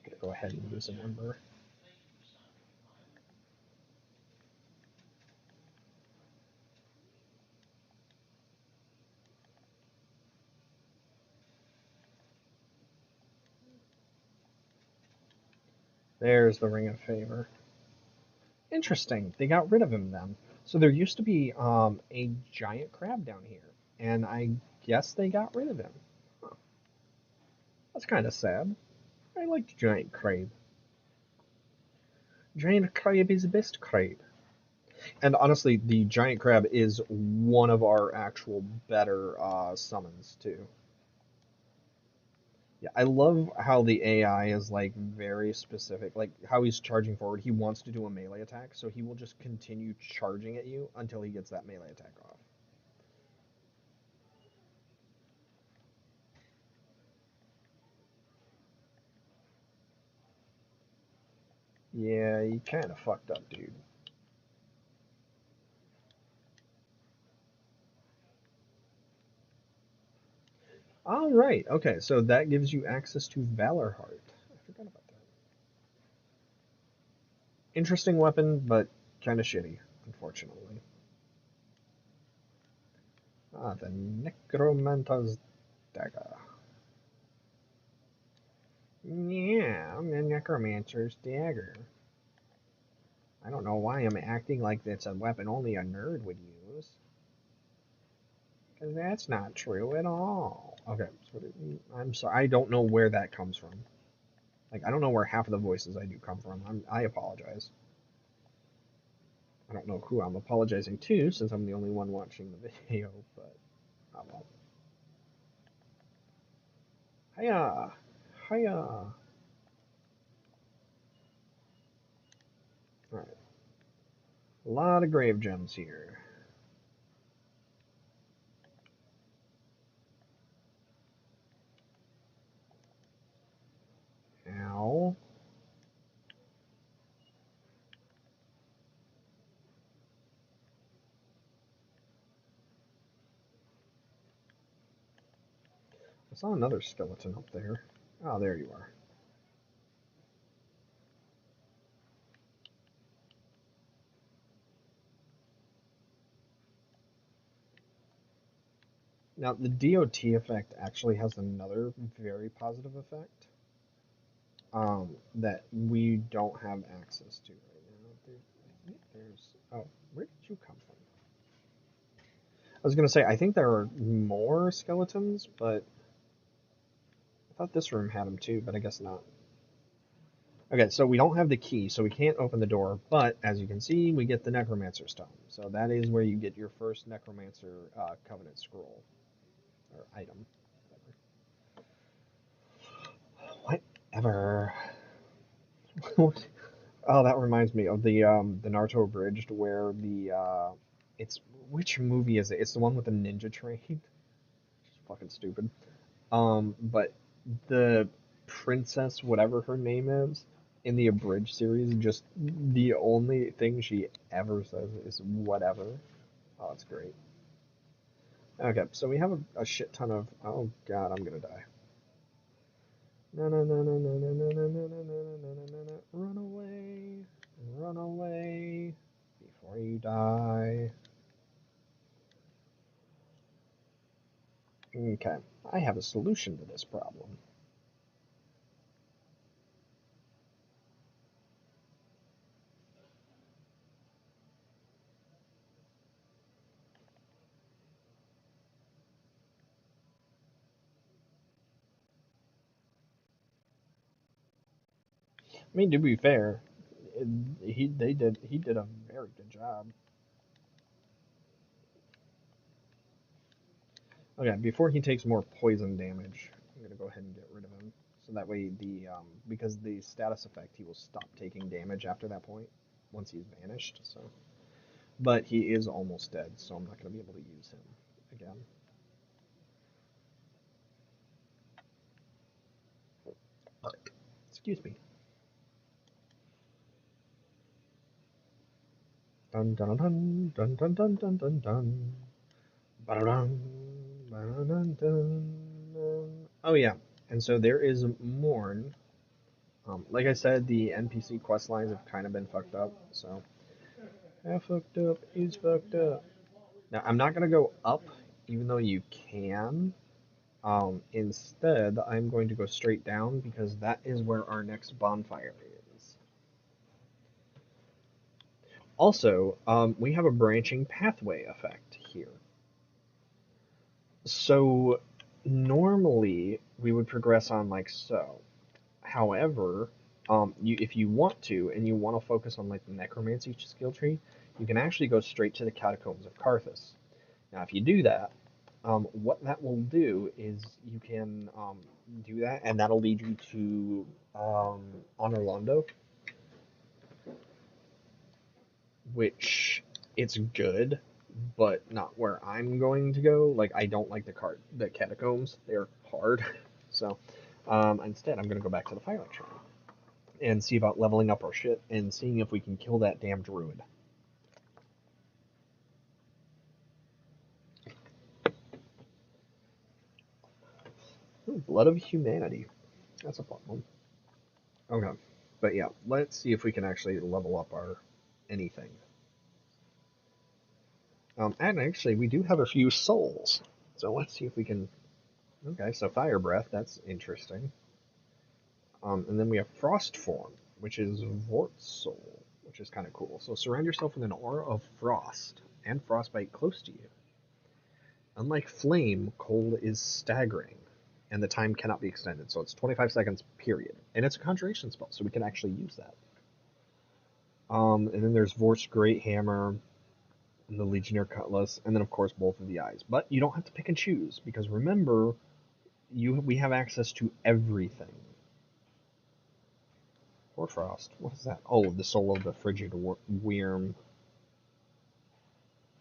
gonna go ahead and use an ember. There's the Ring of Favor. Interesting. They got rid of him then. So there used to be a giant crab down here, and I guess they got rid of him. Huh. That's kind of sad. I liked giant crab. Giant crab is the best crab. And honestly, the giant crab is one of our actual better summons too. Yeah, I love how the AI is like very specific, like how he's charging forward. He wants to do a melee attack, so he will just continue charging at you until he gets that melee attack off. Yeah, you kind of fucked up, dude. All right, okay, so that gives you access to Valor Heart. I forgot about that. Interesting weapon, but kind of shitty, unfortunately. Ah, the Necromancer's dagger. Yeah, the Necromancer's dagger. I don't know why I'm acting like that's a weapon only a nerd would use. Because that's not true at all. Okay, so I'm sorry. I don't know where that comes from. Like, I don't know where half of the voices I do come from. I apologize. I don't know who I'm apologizing to, since I'm the only one watching the video, but oh well. Hiya! Hiya! Alright. A lot of grave gems here. Ow. saw another skeleton up there. Oh, there you are. Now, the DOT effect actually has another very positive effect that we don't have access to right now. I think there's... Oh, where did you come from? I was going to say, I think there are more skeletons, but I thought this room had them too, but I guess not. Okay, so we don't have the key, so we can't open the door, but as you can see, we get the Necromancer Stone. So that is where you get your first Necromancer Covenant scroll, or item. Whatever. Oh, that reminds me of the Naruto Abridged, where it's, which movie is it? It's the one with the ninja train. It's fucking stupid. But the princess, whatever her name is, in the Abridged series, just the only thing she ever says is whatever. Oh, it's great. Okay, so we have a shit ton of. Oh god, I'm gonna die. No, no, no, no, no, no, no, no, no, no, no, no, no, no, no. Run away. Run away before you die. Okay, I have a solution to this problem. I mean, to be fair, he did a very good job. Okay, before he takes more poison damage, I'm gonna go ahead and get rid of him. So that way because the status effect, he will stop taking damage after that point, once he's vanished, so. But he is almost dead, so I'm not gonna be able to use him again. Excuse me. Dun dun dun dun dun dun dun dun dun. Ba-dum, ba-dum, dun. Oh yeah, and so there is Morn. Like I said, the NPC quest lines have kind of been fucked up, so how fucked up is fucked up. Now I'm not gonna go up, even though you can. Instead, I'm going to go straight down because that is where our next bonfire is. Also, we have a branching pathway effect here. So normally we would progress on like so. However, if you want to and you want to focus on like the necromancy skill tree, you can actually go straight to the Catacombs of Karthus. Now, if you do that, what that will do is you can do that, and that'll lead you to Honorlando, which it's good, but not where I'm going to go. Like, I don't like the catacombs; they're hard. So instead, I'm gonna go back to the Firelight Shrine and see about leveling up our shit and seeing if we can kill that damn druid. Ooh, Blood of Humanity. That's a fun one. Okay. But yeah, let's see if we can actually level up our anything. And actually, we do have a few souls. So let's see if we can... Okay, so Fire Breath, that's interesting. And then we have Frost Form, which is Vort's Soul, which is kind of cool. So surround yourself with an aura of frost and frostbite close to you. Unlike Flame, cold is staggering, and the time cannot be extended, so it's 25 seconds, period. And it's a conjuration spell, so we can actually use that. And then there's Vort's Great Hammer, and the Legionnaire Cutlass, and then of course both of the eyes. But you don't have to pick and choose, because remember, we have access to everything. Hoarfrost, what is that? Oh, the soul of the frigid Wyrm.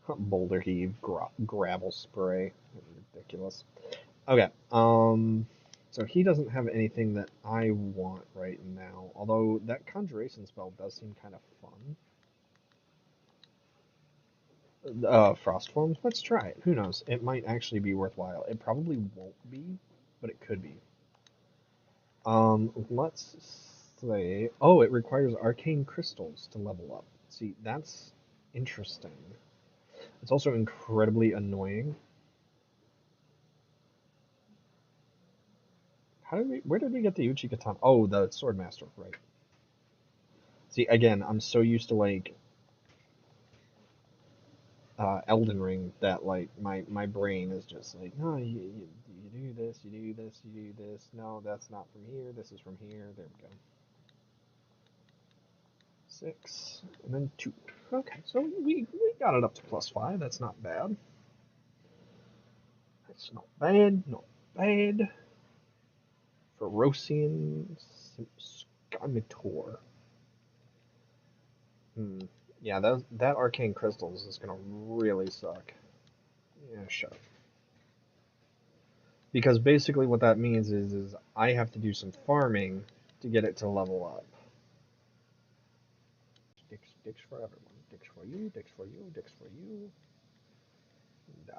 Boulder Heave, Gravel Spray. Ridiculous. Okay, so he doesn't have anything that I want right now, although that Conjuration spell does seem kind of fun. Frost Forms, let's try it. Who knows? It might actually be worthwhile. It probably won't be, but it could be. Let's say, oh, it requires arcane crystals to level up. See, that's interesting. It's also incredibly annoying. Where did we get the Uchi Katana? Oh, the Swordmaster, right. See, again, I'm so used to, like, Elden Ring that, like, my brain is just like, no, you do this, you do this, you do this. No, that's not from here, this is from here. There we go. 6, and then 2. Okay, so we got it up to +5. That's not bad. That's not bad, not bad. Ferocian Scimitar. Yeah, that arcane crystals is gonna really suck. Yeah, shut up. Because basically what that means is I have to do some farming to get it to level up. Dicks for everyone. Dicks for you, dicks for you, dicks for you. And,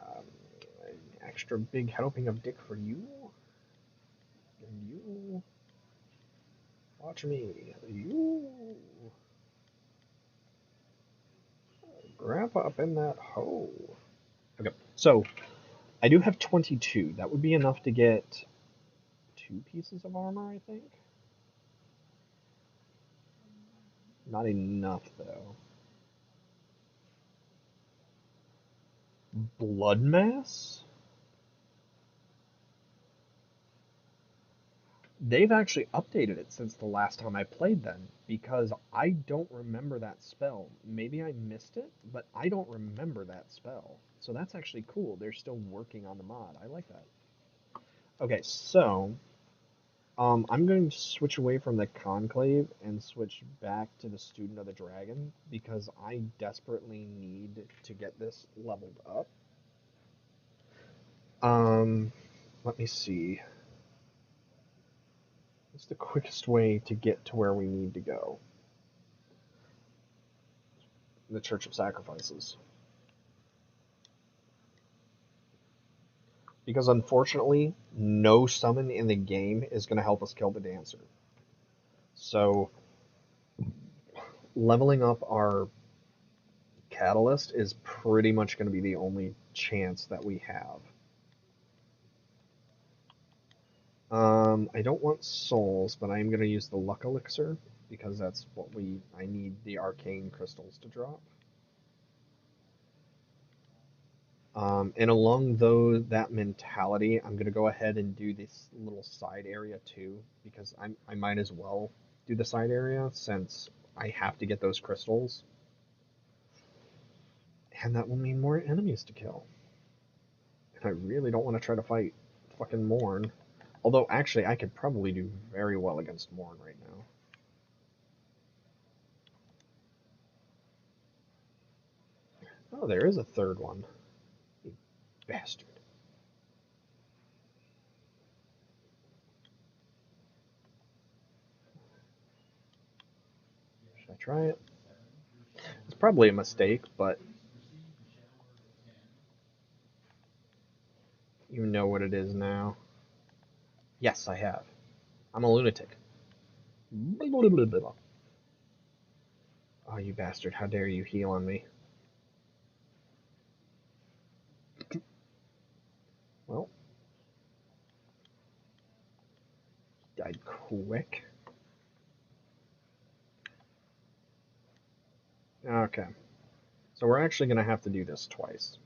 an extra big helping of dick for you. And you. Watch me. You. Grandpa up in that hole. Okay, so I do have 22. That would be enough to get 2 pieces of armor, I think. Not enough, though. Blood Mass? They've actually updated it since the last time I played them, because I don't remember that spell. Maybe I missed it, but I don't remember that spell. So that's actually cool. They're still working on the mod. I like that. Okay, so I'm going to switch away from the Conclave and switch back to the Student of the Dragon, because I desperately need to get this leveled up. Let me see. What's the quickest way to get to where we need to go? The Church of Sacrifices. Because unfortunately, no summon in the game is going to help us kill the Dancer. So, leveling up our Catalyst is pretty much going to be the only chance that we have. I don't want souls, but I am going to use the Luck Elixir, because that's what I need the arcane crystals to drop. And along that mentality, I'm going to go ahead and do this little side area too, because I might as well do the side area since I have to get those crystals. And that will mean more enemies to kill. And I really don't want to try to fight fucking Morn. Although, actually, I could probably do very well against Morn right now. Oh, there is a third one. You bastard. Should I try it? It's probably a mistake, but you know what it is now. Yes, I have. I'm a lunatic. Oh, you bastard. How dare you heal on me. Well, died quick. Okay. So we're actually going to have to do this twice.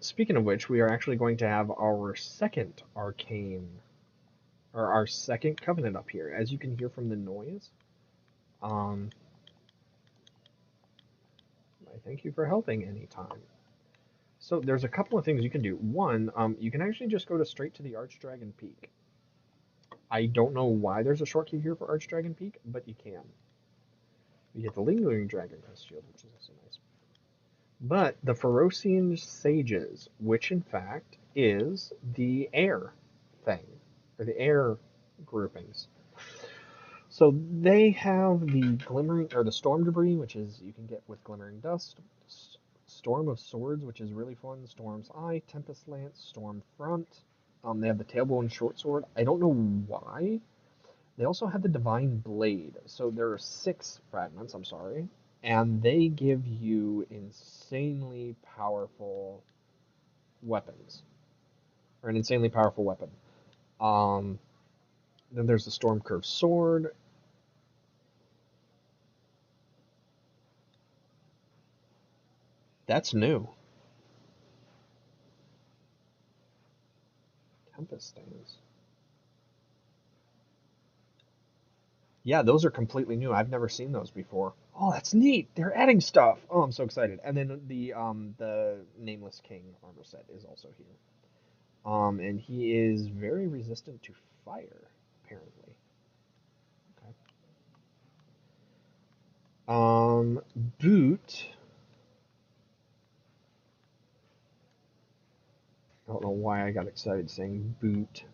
Speaking of which, we are actually going to have our second arcane, or our second covenant up here. As you can hear from the noise, I thank you for helping anytime. So there's a couple of things you can do. One, you can actually just go straight to the Archdragon Peak. I don't know why there's a shortcut here for Archdragon Peak, but you can. You get the Lingering Dragon Crest Shield, which is also nice. But the Ferocian Sages, which in fact is the air thing, or the air groupings. So they have the glimmering, or the storm debris, which is you can get with glimmering dust, Storm of Swords, which is really fun. Storm's Eye, Tempest Lance, Storm Front. They have the Tailbone Short Sword. I don't know why. They also have the Divine Blade. So there are 6 fragments, I'm sorry. And they give you insanely powerful weapons. Or an insanely powerful weapon. Then there's the Storm Curve Sword. That's new. Tempest Stains. Yeah, those are completely new. I've never seen those before. Oh, that's neat. They're adding stuff. Oh, I'm so excited. And then the Nameless King armor set is also here. And he is very resistant to fire, apparently. Okay. Boot. I don't know why I got excited saying boot.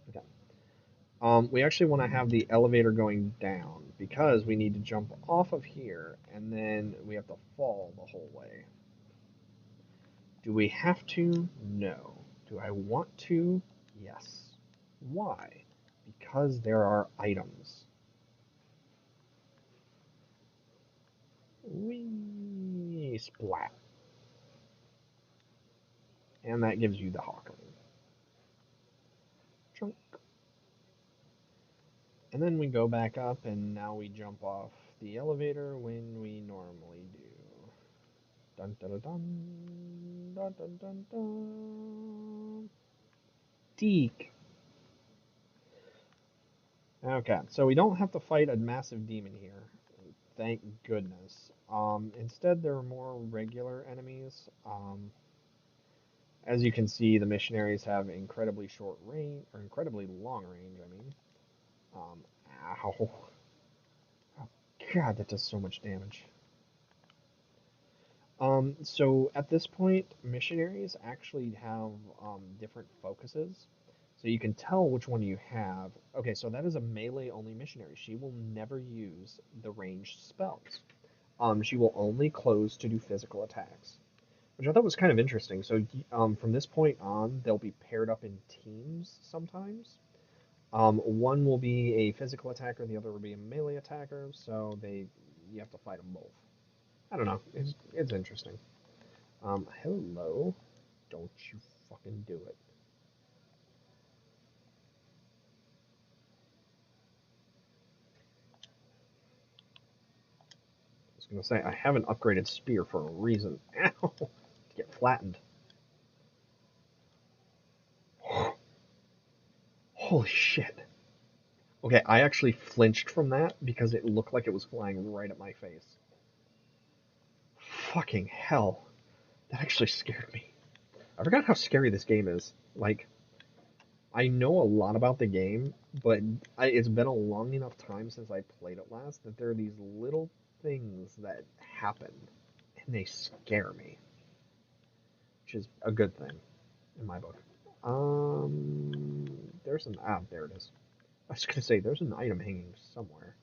Okay. We actually want to have the elevator going down because we need to jump off of here and then we have to fall the whole way. Do we have to? No. Do I want to? Yes. Why? Because there are items. Whee! Splat. And that gives you the Hawkling. Chunk. And then we go back up, and now we jump off the elevator when we normally do. Dun dun dun dun dun dun dun dun. Deek. Okay, so we don't have to fight a massive demon here. Thank goodness. Instead, there are more regular enemies. As you can see, the missionaries have incredibly short range, or incredibly long range, I mean. Ow. Oh, God, that does so much damage. So at this point, missionaries actually have different focuses. So you can tell which one you have. Okay, so that is a melee-only missionary. She will never use the ranged spells. She will only close to do physical attacks, which I thought was kind of interesting. So from this point on, they'll be paired up in teams sometimes. One will be a physical attacker, the other will be a melee attacker. So you have to fight them both. I don't know. It's interesting. Hello. Don't you fucking do it. I was gonna say I have an upgraded spear for a reason. Ow! To get flattened. Holy shit. Okay, I actually flinched from that because it looked like it was flying right at my face. Fucking hell. That actually scared me. I forgot how scary this game is. Like, I know a lot about the game, but it's been a long enough time since I played it last that there are these little things that happen, and they scare me, which is a good thing in my book. There's there it is. I was gonna say there's an item hanging somewhere.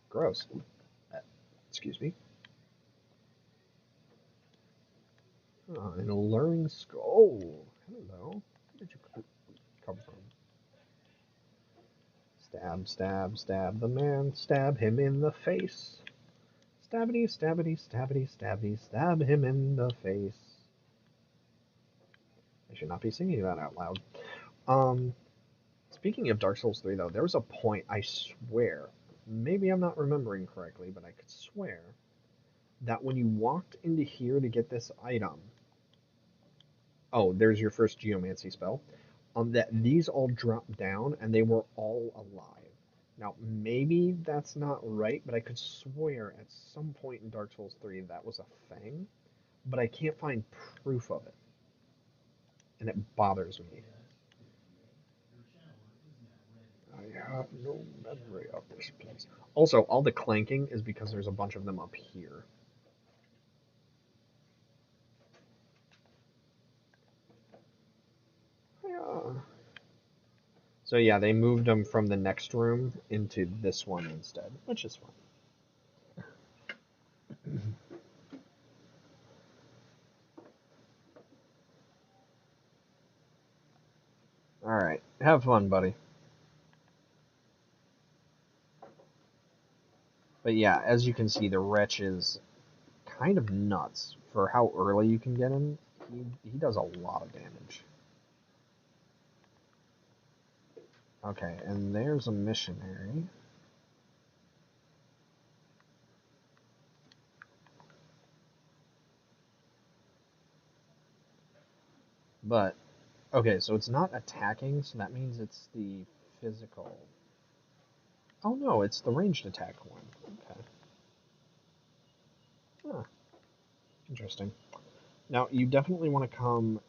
Gross. Excuse me. An alluring skull. Oh, hello. Where did you come from? Stab, stab, stab the man. Stab him in the face. Stabbity, stabbity, stabbity, stabbity, stab him in the face. I should not be singing that out loud. Speaking of Dark Souls 3, though, there was a point, I swear, maybe I'm not remembering correctly, but I could swear that when you walked into here to get this item, oh, there's your first geomancy spell, that these all dropped down and they were all alive. Now, maybe that's not right, but I could swear at some point in Dark Souls 3 that was a thing, but I can't find proof of it, and it bothers me. I have no memory of this place. Also, all the clanking is because there's a bunch of them up here. Yeah. So yeah, they moved them from the next room into this one instead, which is fine. Alright, have fun, buddy. But yeah, as you can see, the Wretch is kind of nuts for how early you can get him. He does a lot of damage. Okay, and there's a missionary. But, okay, so it's not attacking, so that means it's the physical. Oh no, it's the ranged attack one. Okay. Huh, interesting. Now, you definitely want to come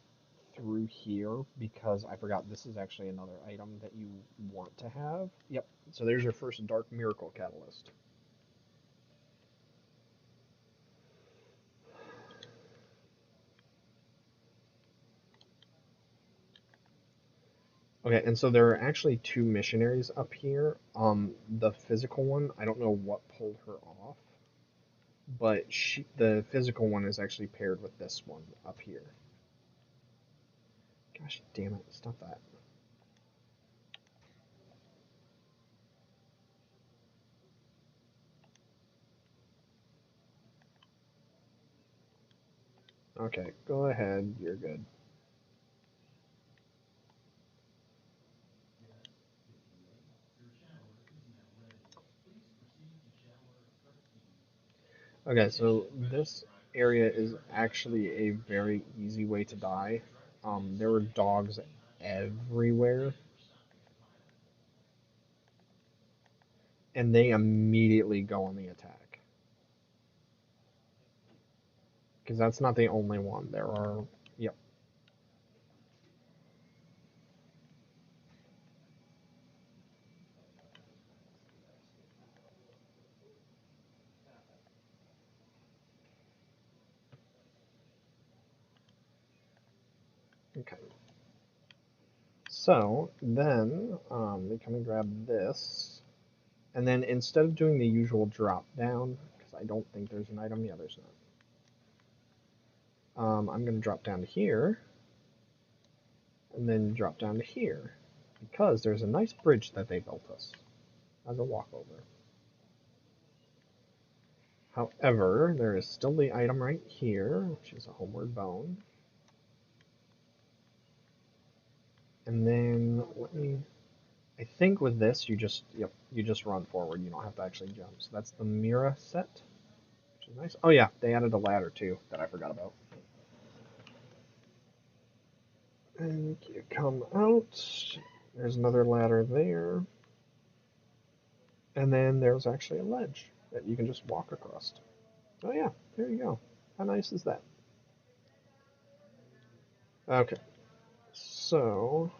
through here because I forgot this is actually another item that you want to have. Yep, so there's your first Dark Miracle Catalyst. Okay, and so there are actually two missionaries up here. The physical one, I don't know what pulled her off, but the physical one is actually paired with this one up here. Gosh damn it, stop that. Okay, go ahead, you're good. Okay, so this area is actually a very easy way to die. There were dogs everywhere, and they immediately go on the attack. Because that's not the only one. There are, yep. Okay. So then we come and grab this, and then instead of doing the usual drop down, because I don't think there's an item, yeah, there's not. I'm going to drop down to here, and then drop down to here, because there's a nice bridge that they built us as a walkover. However, there is still the item right here, which is a homeward bone. And then let me. I think with this, you just run forward. You don't have to actually jump. So that's the Mira set, which is nice. Oh yeah, they added a ladder too that I forgot about. And you come out. There's another ladder there. And then there's actually a ledge that you can just walk across. Oh yeah, there you go. How nice is that? Okay, so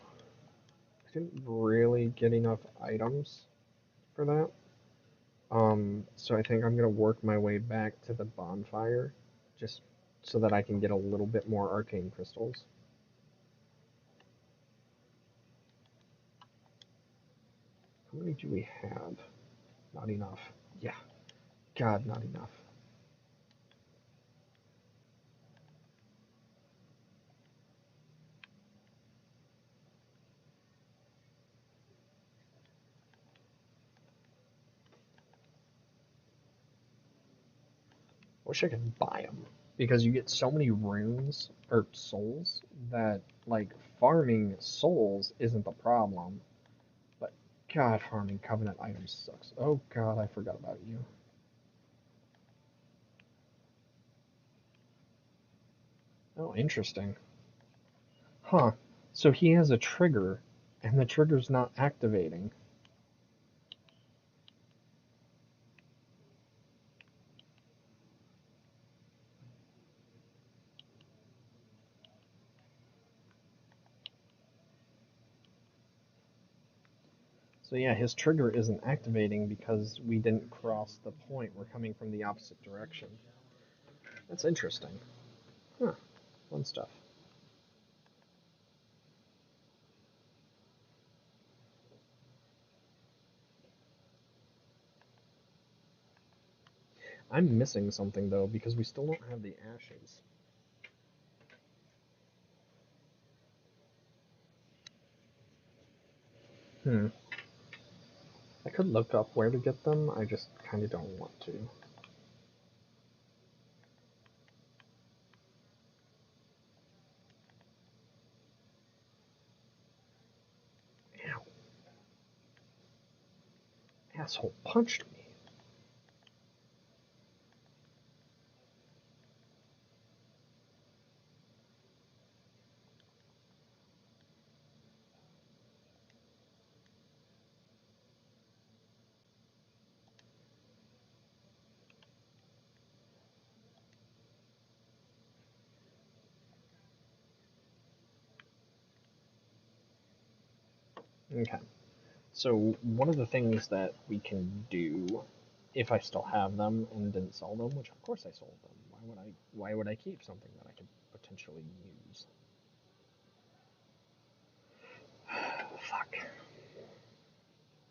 I didn't really get enough items for that. So I think I'm gonna work my way back to the bonfire, just so that I can get a little bit more arcane crystals. How many do we have? Not enough. Yeah, God, not enough. Wish I could buy them because you get so many runes or souls that like farming souls isn't the problem, but God, farming covenant items sucks. Oh God, I forgot about you. Oh, interesting. Huh. So he has a trigger, and the trigger's not activating. So yeah, his trigger isn't activating because we didn't cross the point. We're coming from the opposite direction. That's interesting. Huh. Fun stuff. I'm missing something, though, because we still don't have the ashes. I could look up where to get them, I just kind of don't want to. Ow. Asshole punched me. Okay. So one of the things that we can do, if I still have them and didn't sell them, which of course I sold them. Why would I keep something that I could potentially use? Fuck.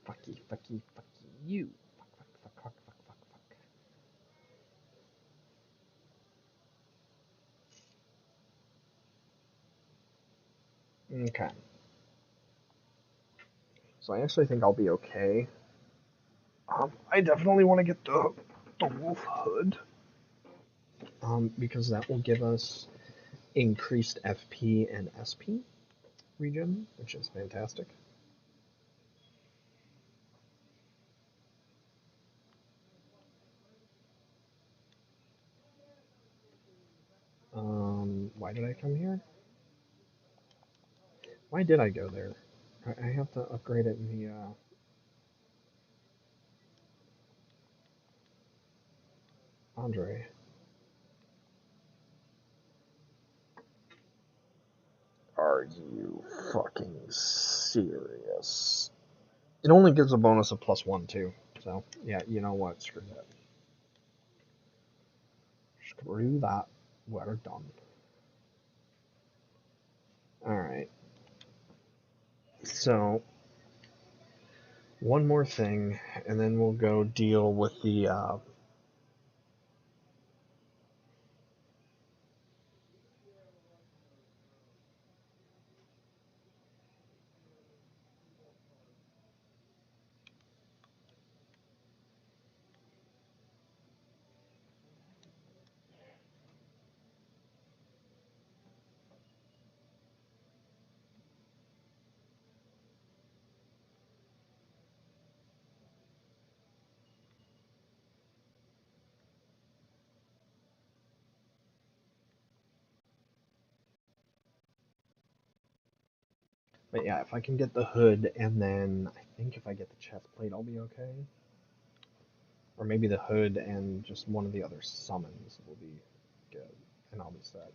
Fucky, fucky, fucky you. Fuck, fuck, fuck, fuck, fuck, fuck, fuck. Okay. So I actually think I'll be okay. I definitely want to get the wolf hood. Because that will give us increased FP and SP regen, which is fantastic. Why did I come here? Why did I go there? I have to upgrade it in the, Andre. Are you fucking serious? It only gives a bonus of +1 too. So yeah, you know what? Screw that. Screw that. We're done. All right. So one more thing, and then we'll go deal with the. But yeah, if I can get the hood, and then I think if I get the chest plate, I'll be okay. Or maybe the hood and just one of the other summons will be good, and I'll be set.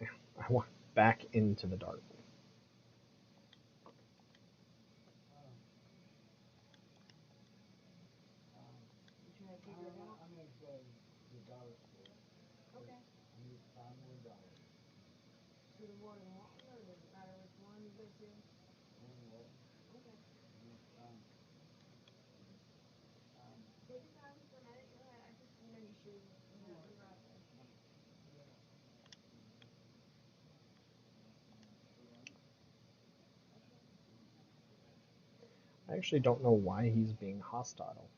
I want back into the dark. I actually don't know why he's being hostile.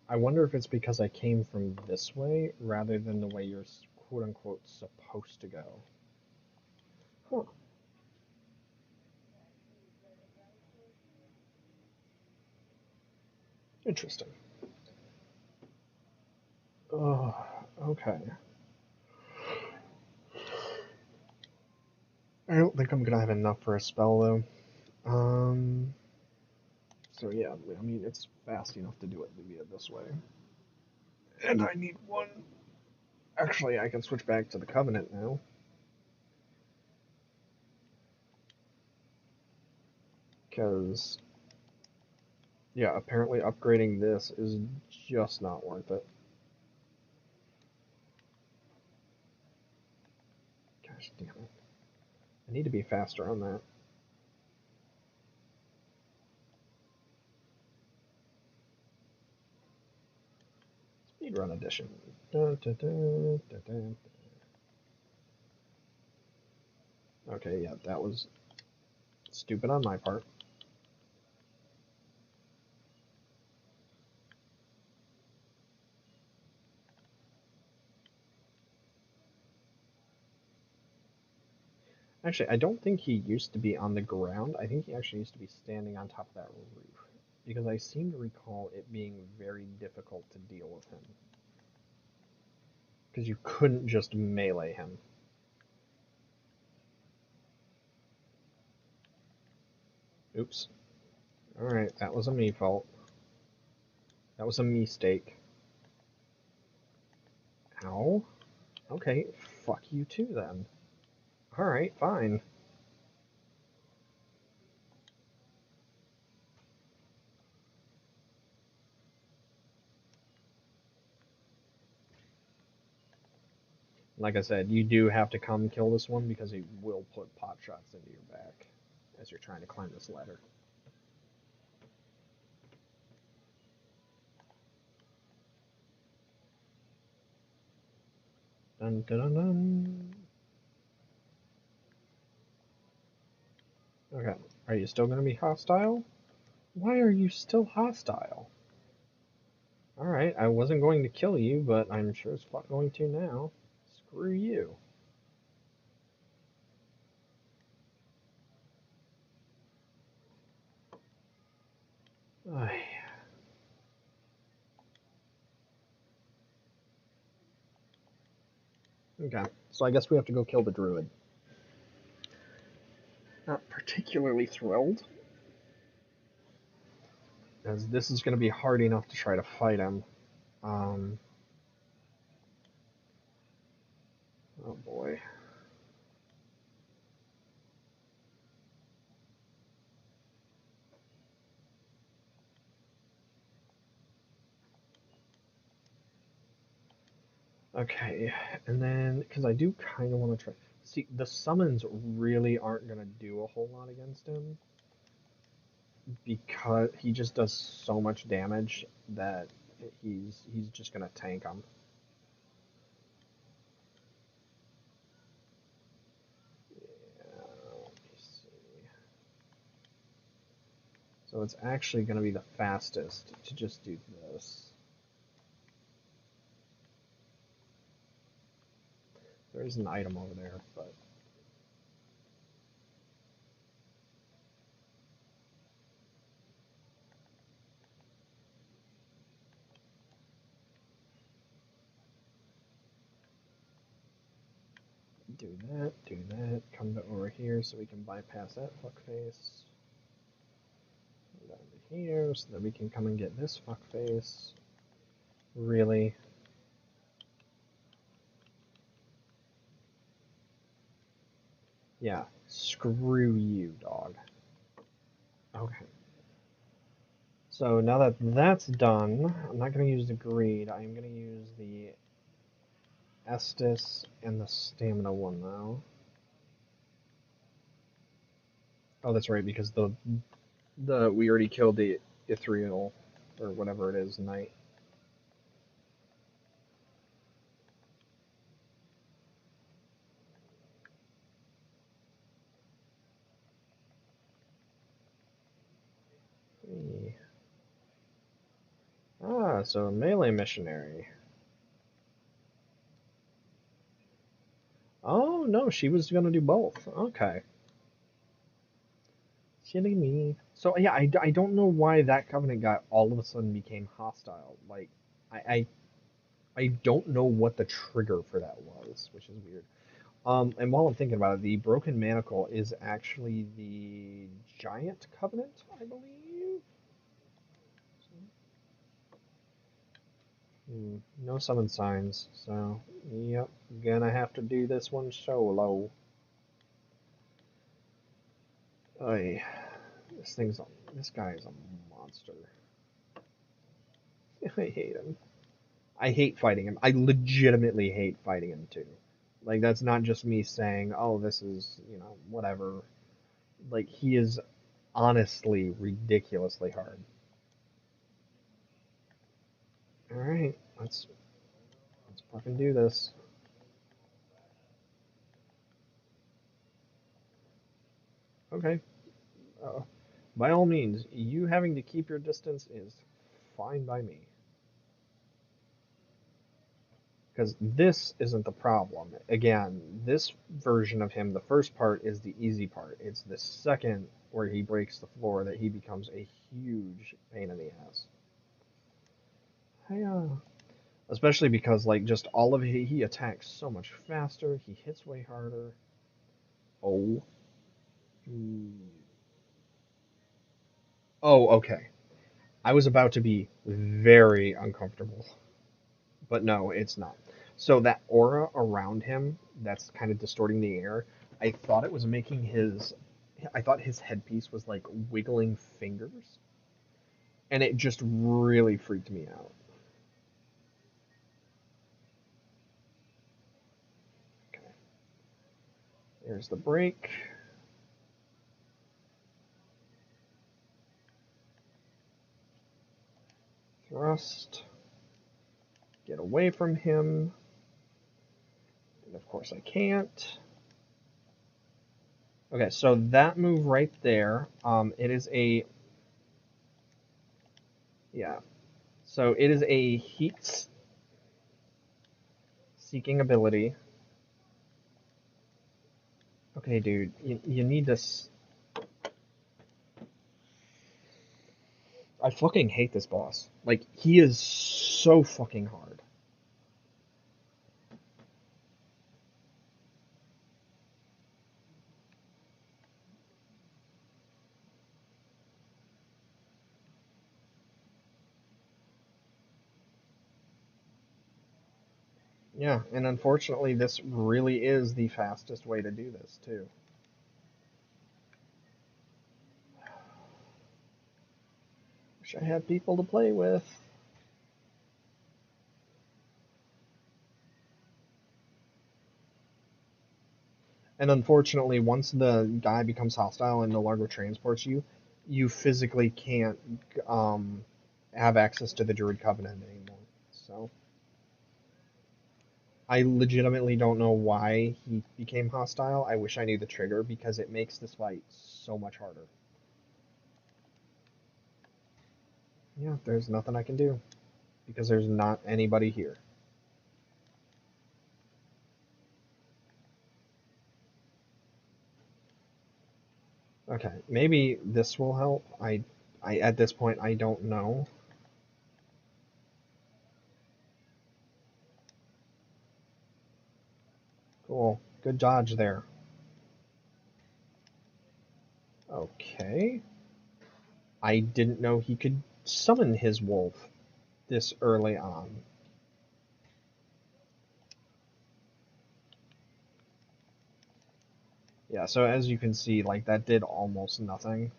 I wonder if it's because I came from this way rather than the way you're quote unquote supposed to go. Huh. Interesting. Oh, okay. I don't think I'm gonna have enough for a spell though. So yeah, I mean it's fast enough to do it via this way. And I need one. Actually, I can switch back to the Covenant now. Because Yeah, apparently upgrading this is just not worth it. Gosh damn it. I need to be faster on that. Speedrun edition. Dun, dun, dun, dun, dun. Okay, yeah, that was stupid on my part. Actually, I don't think he used to be on the ground. I think he actually used to be standing on top of that roof. Because I seem to recall it being very difficult to deal with him. Because you couldn't just melee him. Oops. Alright, that was a me fault. That was a mistake. Ow. Okay, fuck you too then. Alright, fine. Like I said, you do have to come kill this one because he will put pot shots into your back as you're trying to climb this ladder. Dun dun dun dun. Okay, are you still going to be hostile? Why are you still hostile? Alright, I wasn't going to kill you, but I'm sure as fuck going to now. Screw you. Ay. Okay, so I guess we have to go kill the druid. Not particularly thrilled, as this is going to be hard enough to try to fight him. Oh boy. Okay, and then, because I do kind of want to try. See, the summons really aren't going to do a whole lot against him. Because he just does so much damage that he's just going to tank him. Yeah, let me see. So it's actually going to be the fastest to just do this. There is an item over there, but do that, come to over here so we can bypass that fuckface. Down to here so that we can come and get this fuckface. Really? Yeah, screw you, dog. Okay. So now that that's done, I'm not going to use the greed. I'm going to use the Estus and the stamina one though. Oh, that's right, because the we already killed the ethereal or whatever it is knight. Ah, so a melee missionary. Oh no, she was gonna do both. Okay. Silly me. So yeah, I don't know why that covenant guy all of a sudden became hostile. Like, I I don't know what the trigger for that was, which is weird. And while I'm thinking about it, the Broken Manacle is actually the Giant Covenant, I believe. No summon signs, so yep, gonna have to do this one solo. Ay, this guy is a monster. I hate him. I hate fighting him. I legitimately hate fighting him too. Like that's not just me saying, "Oh, this is, whatever." Like he is honestly ridiculously hard. All right, let's fucking do this. Okay. Uh, by all means, you having to keep your distance is fine by me. Because this isn't the problem. Again, this version of him, the first part is the easy part. It's the second where he breaks the floor that he becomes a huge pain in the ass. Hiya. Especially because, like, just all of it, he attacks so much faster, he hits way harder. Oh. Oh, okay. I was about to be very uncomfortable. But no, it's not. So that aura around him that's kind of distorting the air, I thought it was making I thought his headpiece was like wiggling fingers, and it just really freaked me out. Okay, there's the break. Thrust. Get away from him. And of course I can't. Okay, so that move right there, it is a, yeah. So it is a heat seeking ability. Okay, dude, you need to. I fucking hate this boss. Like, he is so fucking hard. Yeah, and unfortunately, this really is the fastest way to do this, too. Wish I had people to play with. And unfortunately, once the guy becomes hostile and no longer transports you, you physically can't um, have access to the Druid Covenant anymore. So, I legitimately don't know why he became hostile. I wish I knew the trigger because it makes this fight so much harder. Yeah, there's nothing I can do because there's not anybody here. Okay, maybe this will help. I at this point I don't know. Cool, good dodge there. Okay, I didn't know he could summon his wolf this early on. Yeah, so as you can see, like that did almost nothing,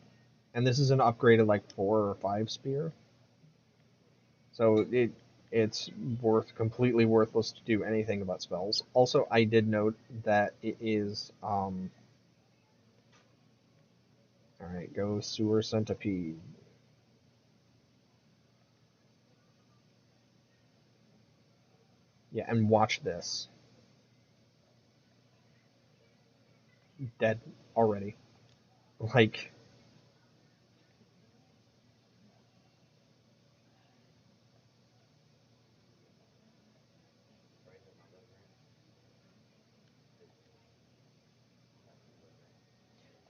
and this is an upgraded like 4 or 5 spear, so it's completely worthless to do anything about spells. Also, I did note that it is all right, go sewer centipede. Yeah, and watch this. Dead already. Like,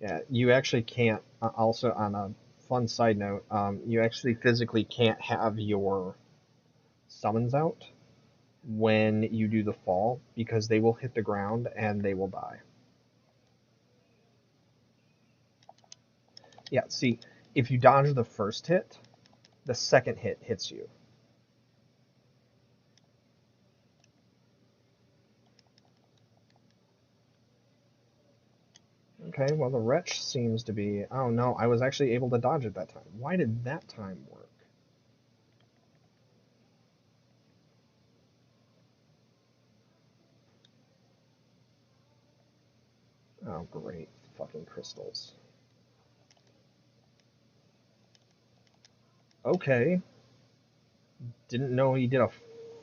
yeah, you actually can't. Also, on a fun side note, you actually physically can't have your summons out when you do the fall because they will hit the ground and they will die. Yeah, see, if you dodge the first hit, the second hit hits you. Okay, well, the wretch seems to be. Oh no, I was actually able to dodge it that time. Why did that time work? Oh, great. Fucking crystals. Okay. Didn't know he did a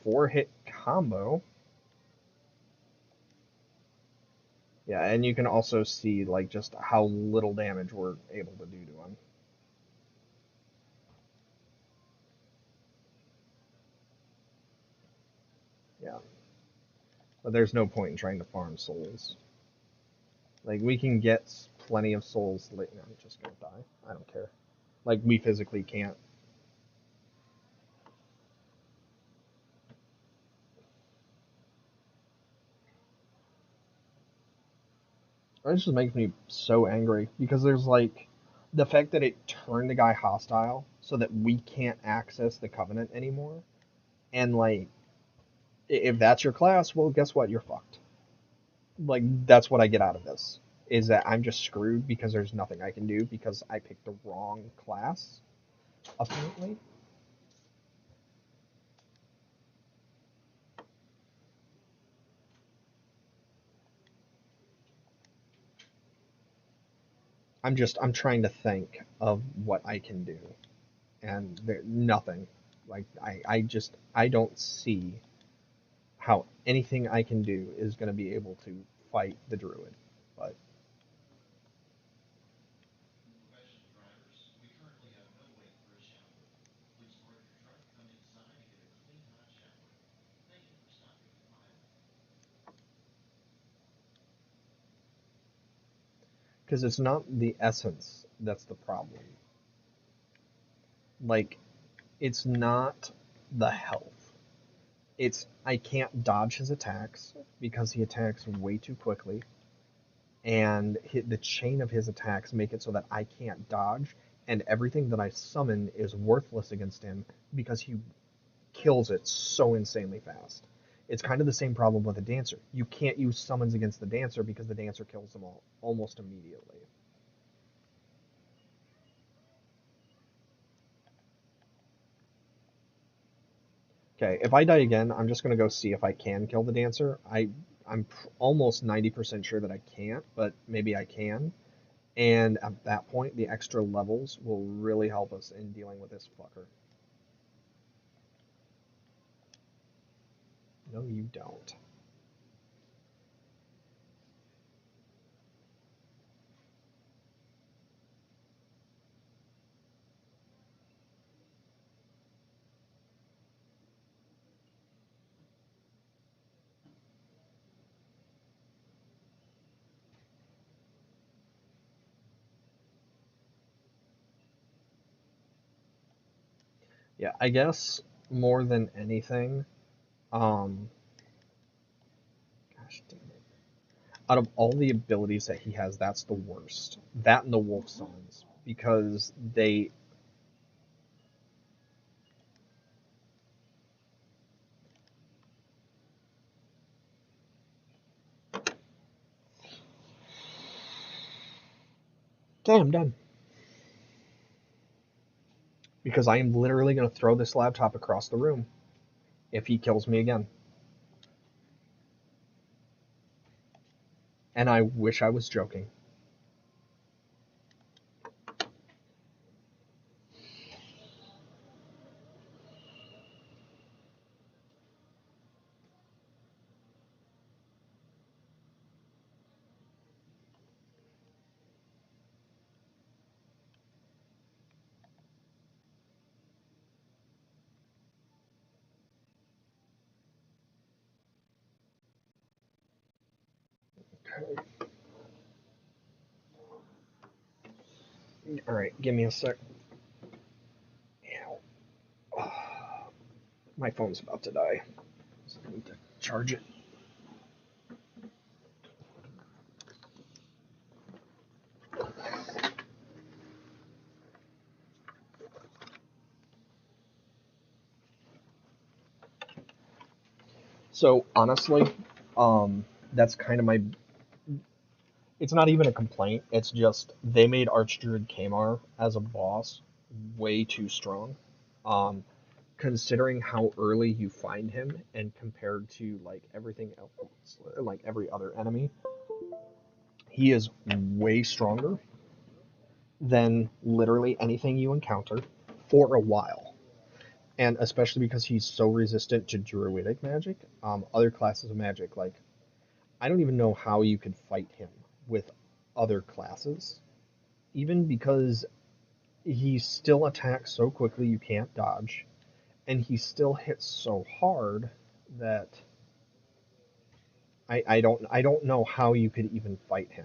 4-hit combo. Yeah, and you can also see, like, just how little damage we're able to do to him. Yeah. But there's no point in trying to farm souls. Like, we can get plenty of souls later. No, I'm just gonna die. I don't care. Like, we physically can't. It just makes me so angry because there's like the fact that it turned the guy hostile so that we can't access the Covenant anymore. And like, if that's your class, well, guess what? You're fucked. Like, that's what I get out of this is that I'm just screwed because there's nothing I can do because I picked the wrong class, apparently. I'm trying to think of what I can do, and nothing. Like, I don't see how anything I can do is going to be able to fight the Druid. But because it's not the essence that's the problem. Like, it's not the health. It's I can't dodge his attacks because he attacks way too quickly, and the chain of his attacks make it so that I can't dodge, and everything that I summon is worthless against him because he kills it so insanely fast. It's kind of the same problem with the Dancer. You can't use summons against the Dancer because the Dancer kills them all almost immediately. Okay, if I die again, I'm just going to go see if I can kill the Dancer. I'm almost 90% sure that I can't, but maybe I can. And at that point, the extra levels will really help us in dealing with this fucker. No, you don't. Yeah, I guess more than anything, um, gosh damn it. Out of all the abilities that he has, that's the worst. That and the Wolf Summons. Because they. Okay, I'm done. Because I am literally going to throw this laptop across the room if he kills me again. And I wish I was joking. Alright, give me a sec. Ow. My phone's about to die. So I need to charge it. So honestly, that's kind of my. It's not even a complaint. It's just they made Archdruid Kamar as a boss way too strong. Um, Considering how early you find him and compared to like everything else, like every other enemy, He is way stronger than literally anything you encounter for a while. And especially because he's so resistant to druidic magic, other classes of magic, like, I don't even know how you could fight him with other classes, even because he still attacks so quickly you can't dodge, and he still hits so hard that I don't know how you could even fight him.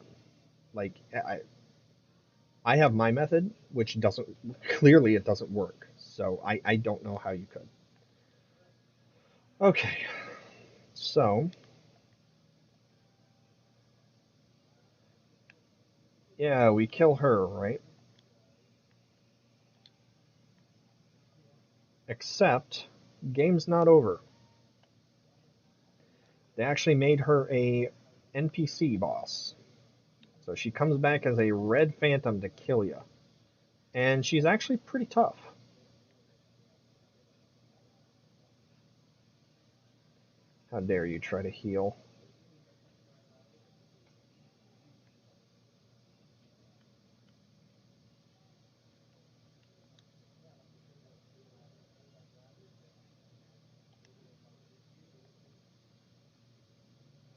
Like, I have my method, which doesn't, clearly it doesn't work, so I don't know how you could. Okay, so yeah, we kill her, right? Except, game's not over. They actually made her a NPC boss. So she comes back as a red phantom to kill you. And she's actually pretty tough. How dare you try to heal?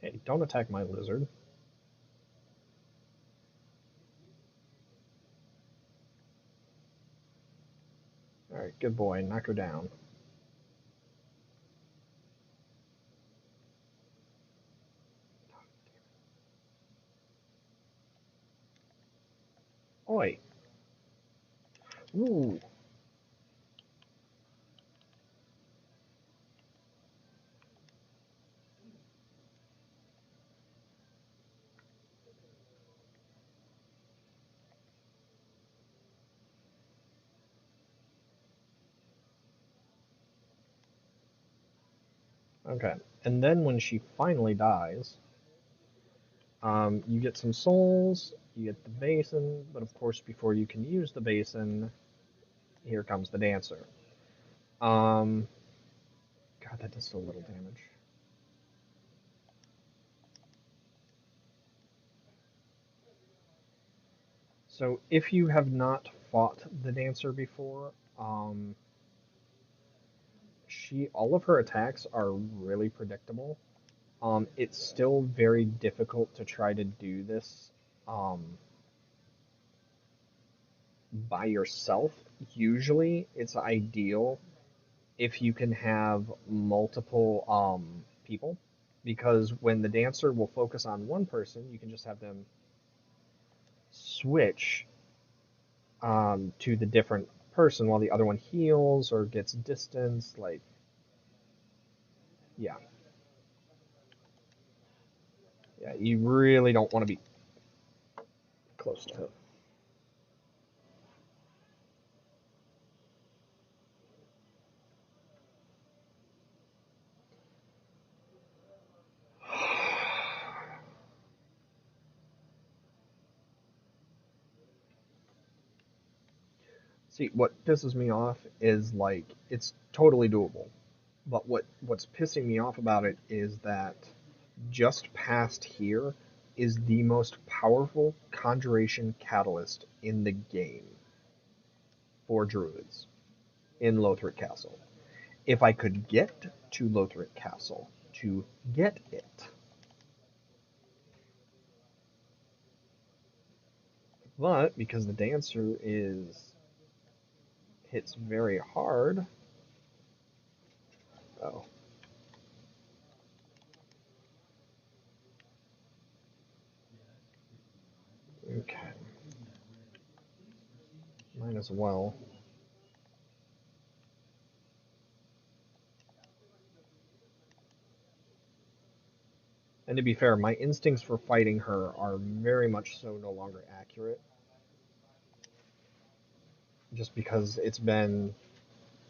Hey, don't attack my lizard. Alright, good boy, knock her down. Oi. Ooh. Okay. And then when she finally dies, you get some souls, you get the basin, but of course before you can use the basin, here comes the dancer. Um, God, that does so little damage. So if you have not fought the dancer before, all of her attacks are really predictable. It's still very difficult to try to do this um, by yourself. Usually, it's ideal if you can have multiple people, because when the dancer will focus on one person, you can just have them switch to the different person while the other one heals or gets distance. Like, yeah, yeah, you really don't want to be close to her. See, what pisses me off is like it's totally doable. But what's pissing me off about it is that just past here is the most powerful conjuration catalyst in the game for druids in Lothric Castle. If I could get to Lothric Castle to get it, but because the dancer is hits very hard. Oh, okay. Might as well. And to be fair, my instincts for fighting her are very much so no longer accurate. Just because it's been,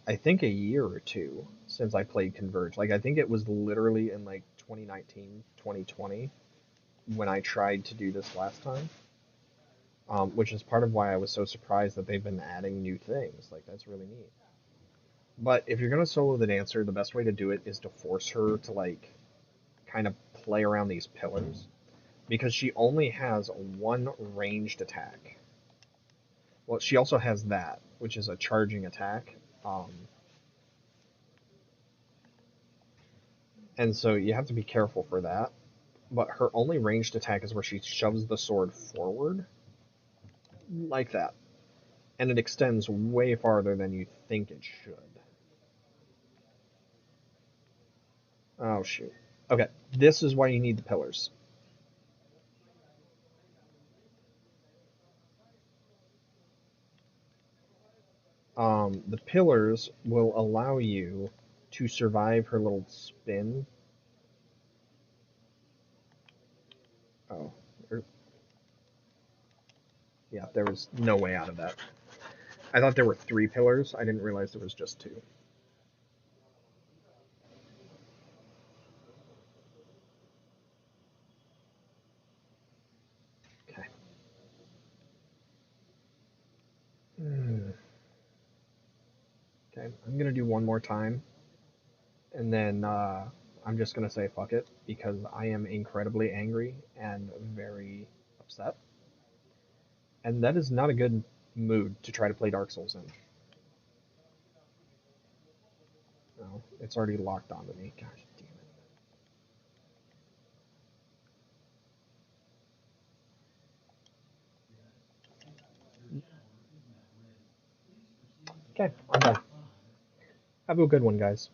I think, a year or two since I played Converge. Like, I think it was literally in like 2019, 2020 when I tried to do this last time. Which is part of why I was so surprised that they've been adding new things. Like, that's really neat. But if you're gonna solo the dancer, the best way to do it is to force her to like kind of play around these pillars. because she only has one ranged attack. Well, she also has that, which is a charging attack. And so you have to be careful for that. But her only ranged attack is where she shoves the sword forward, like that. And it extends way farther than you think it should. Oh, shoot. Okay, this is why you need the pillars. The pillars will allow you to survive her little spin. Oh, yeah, there was no way out of that. I thought there were 3 pillars. I didn't realize there was just 2. Okay. Okay, I'm gonna do one more time, and then I'm just gonna say fuck it because I am incredibly angry and very upset, and that is not a good mood to try to play Dark Souls in. No, it's already locked onto me. Gosh damn it. Okay, I'm done. Have a good one, guys.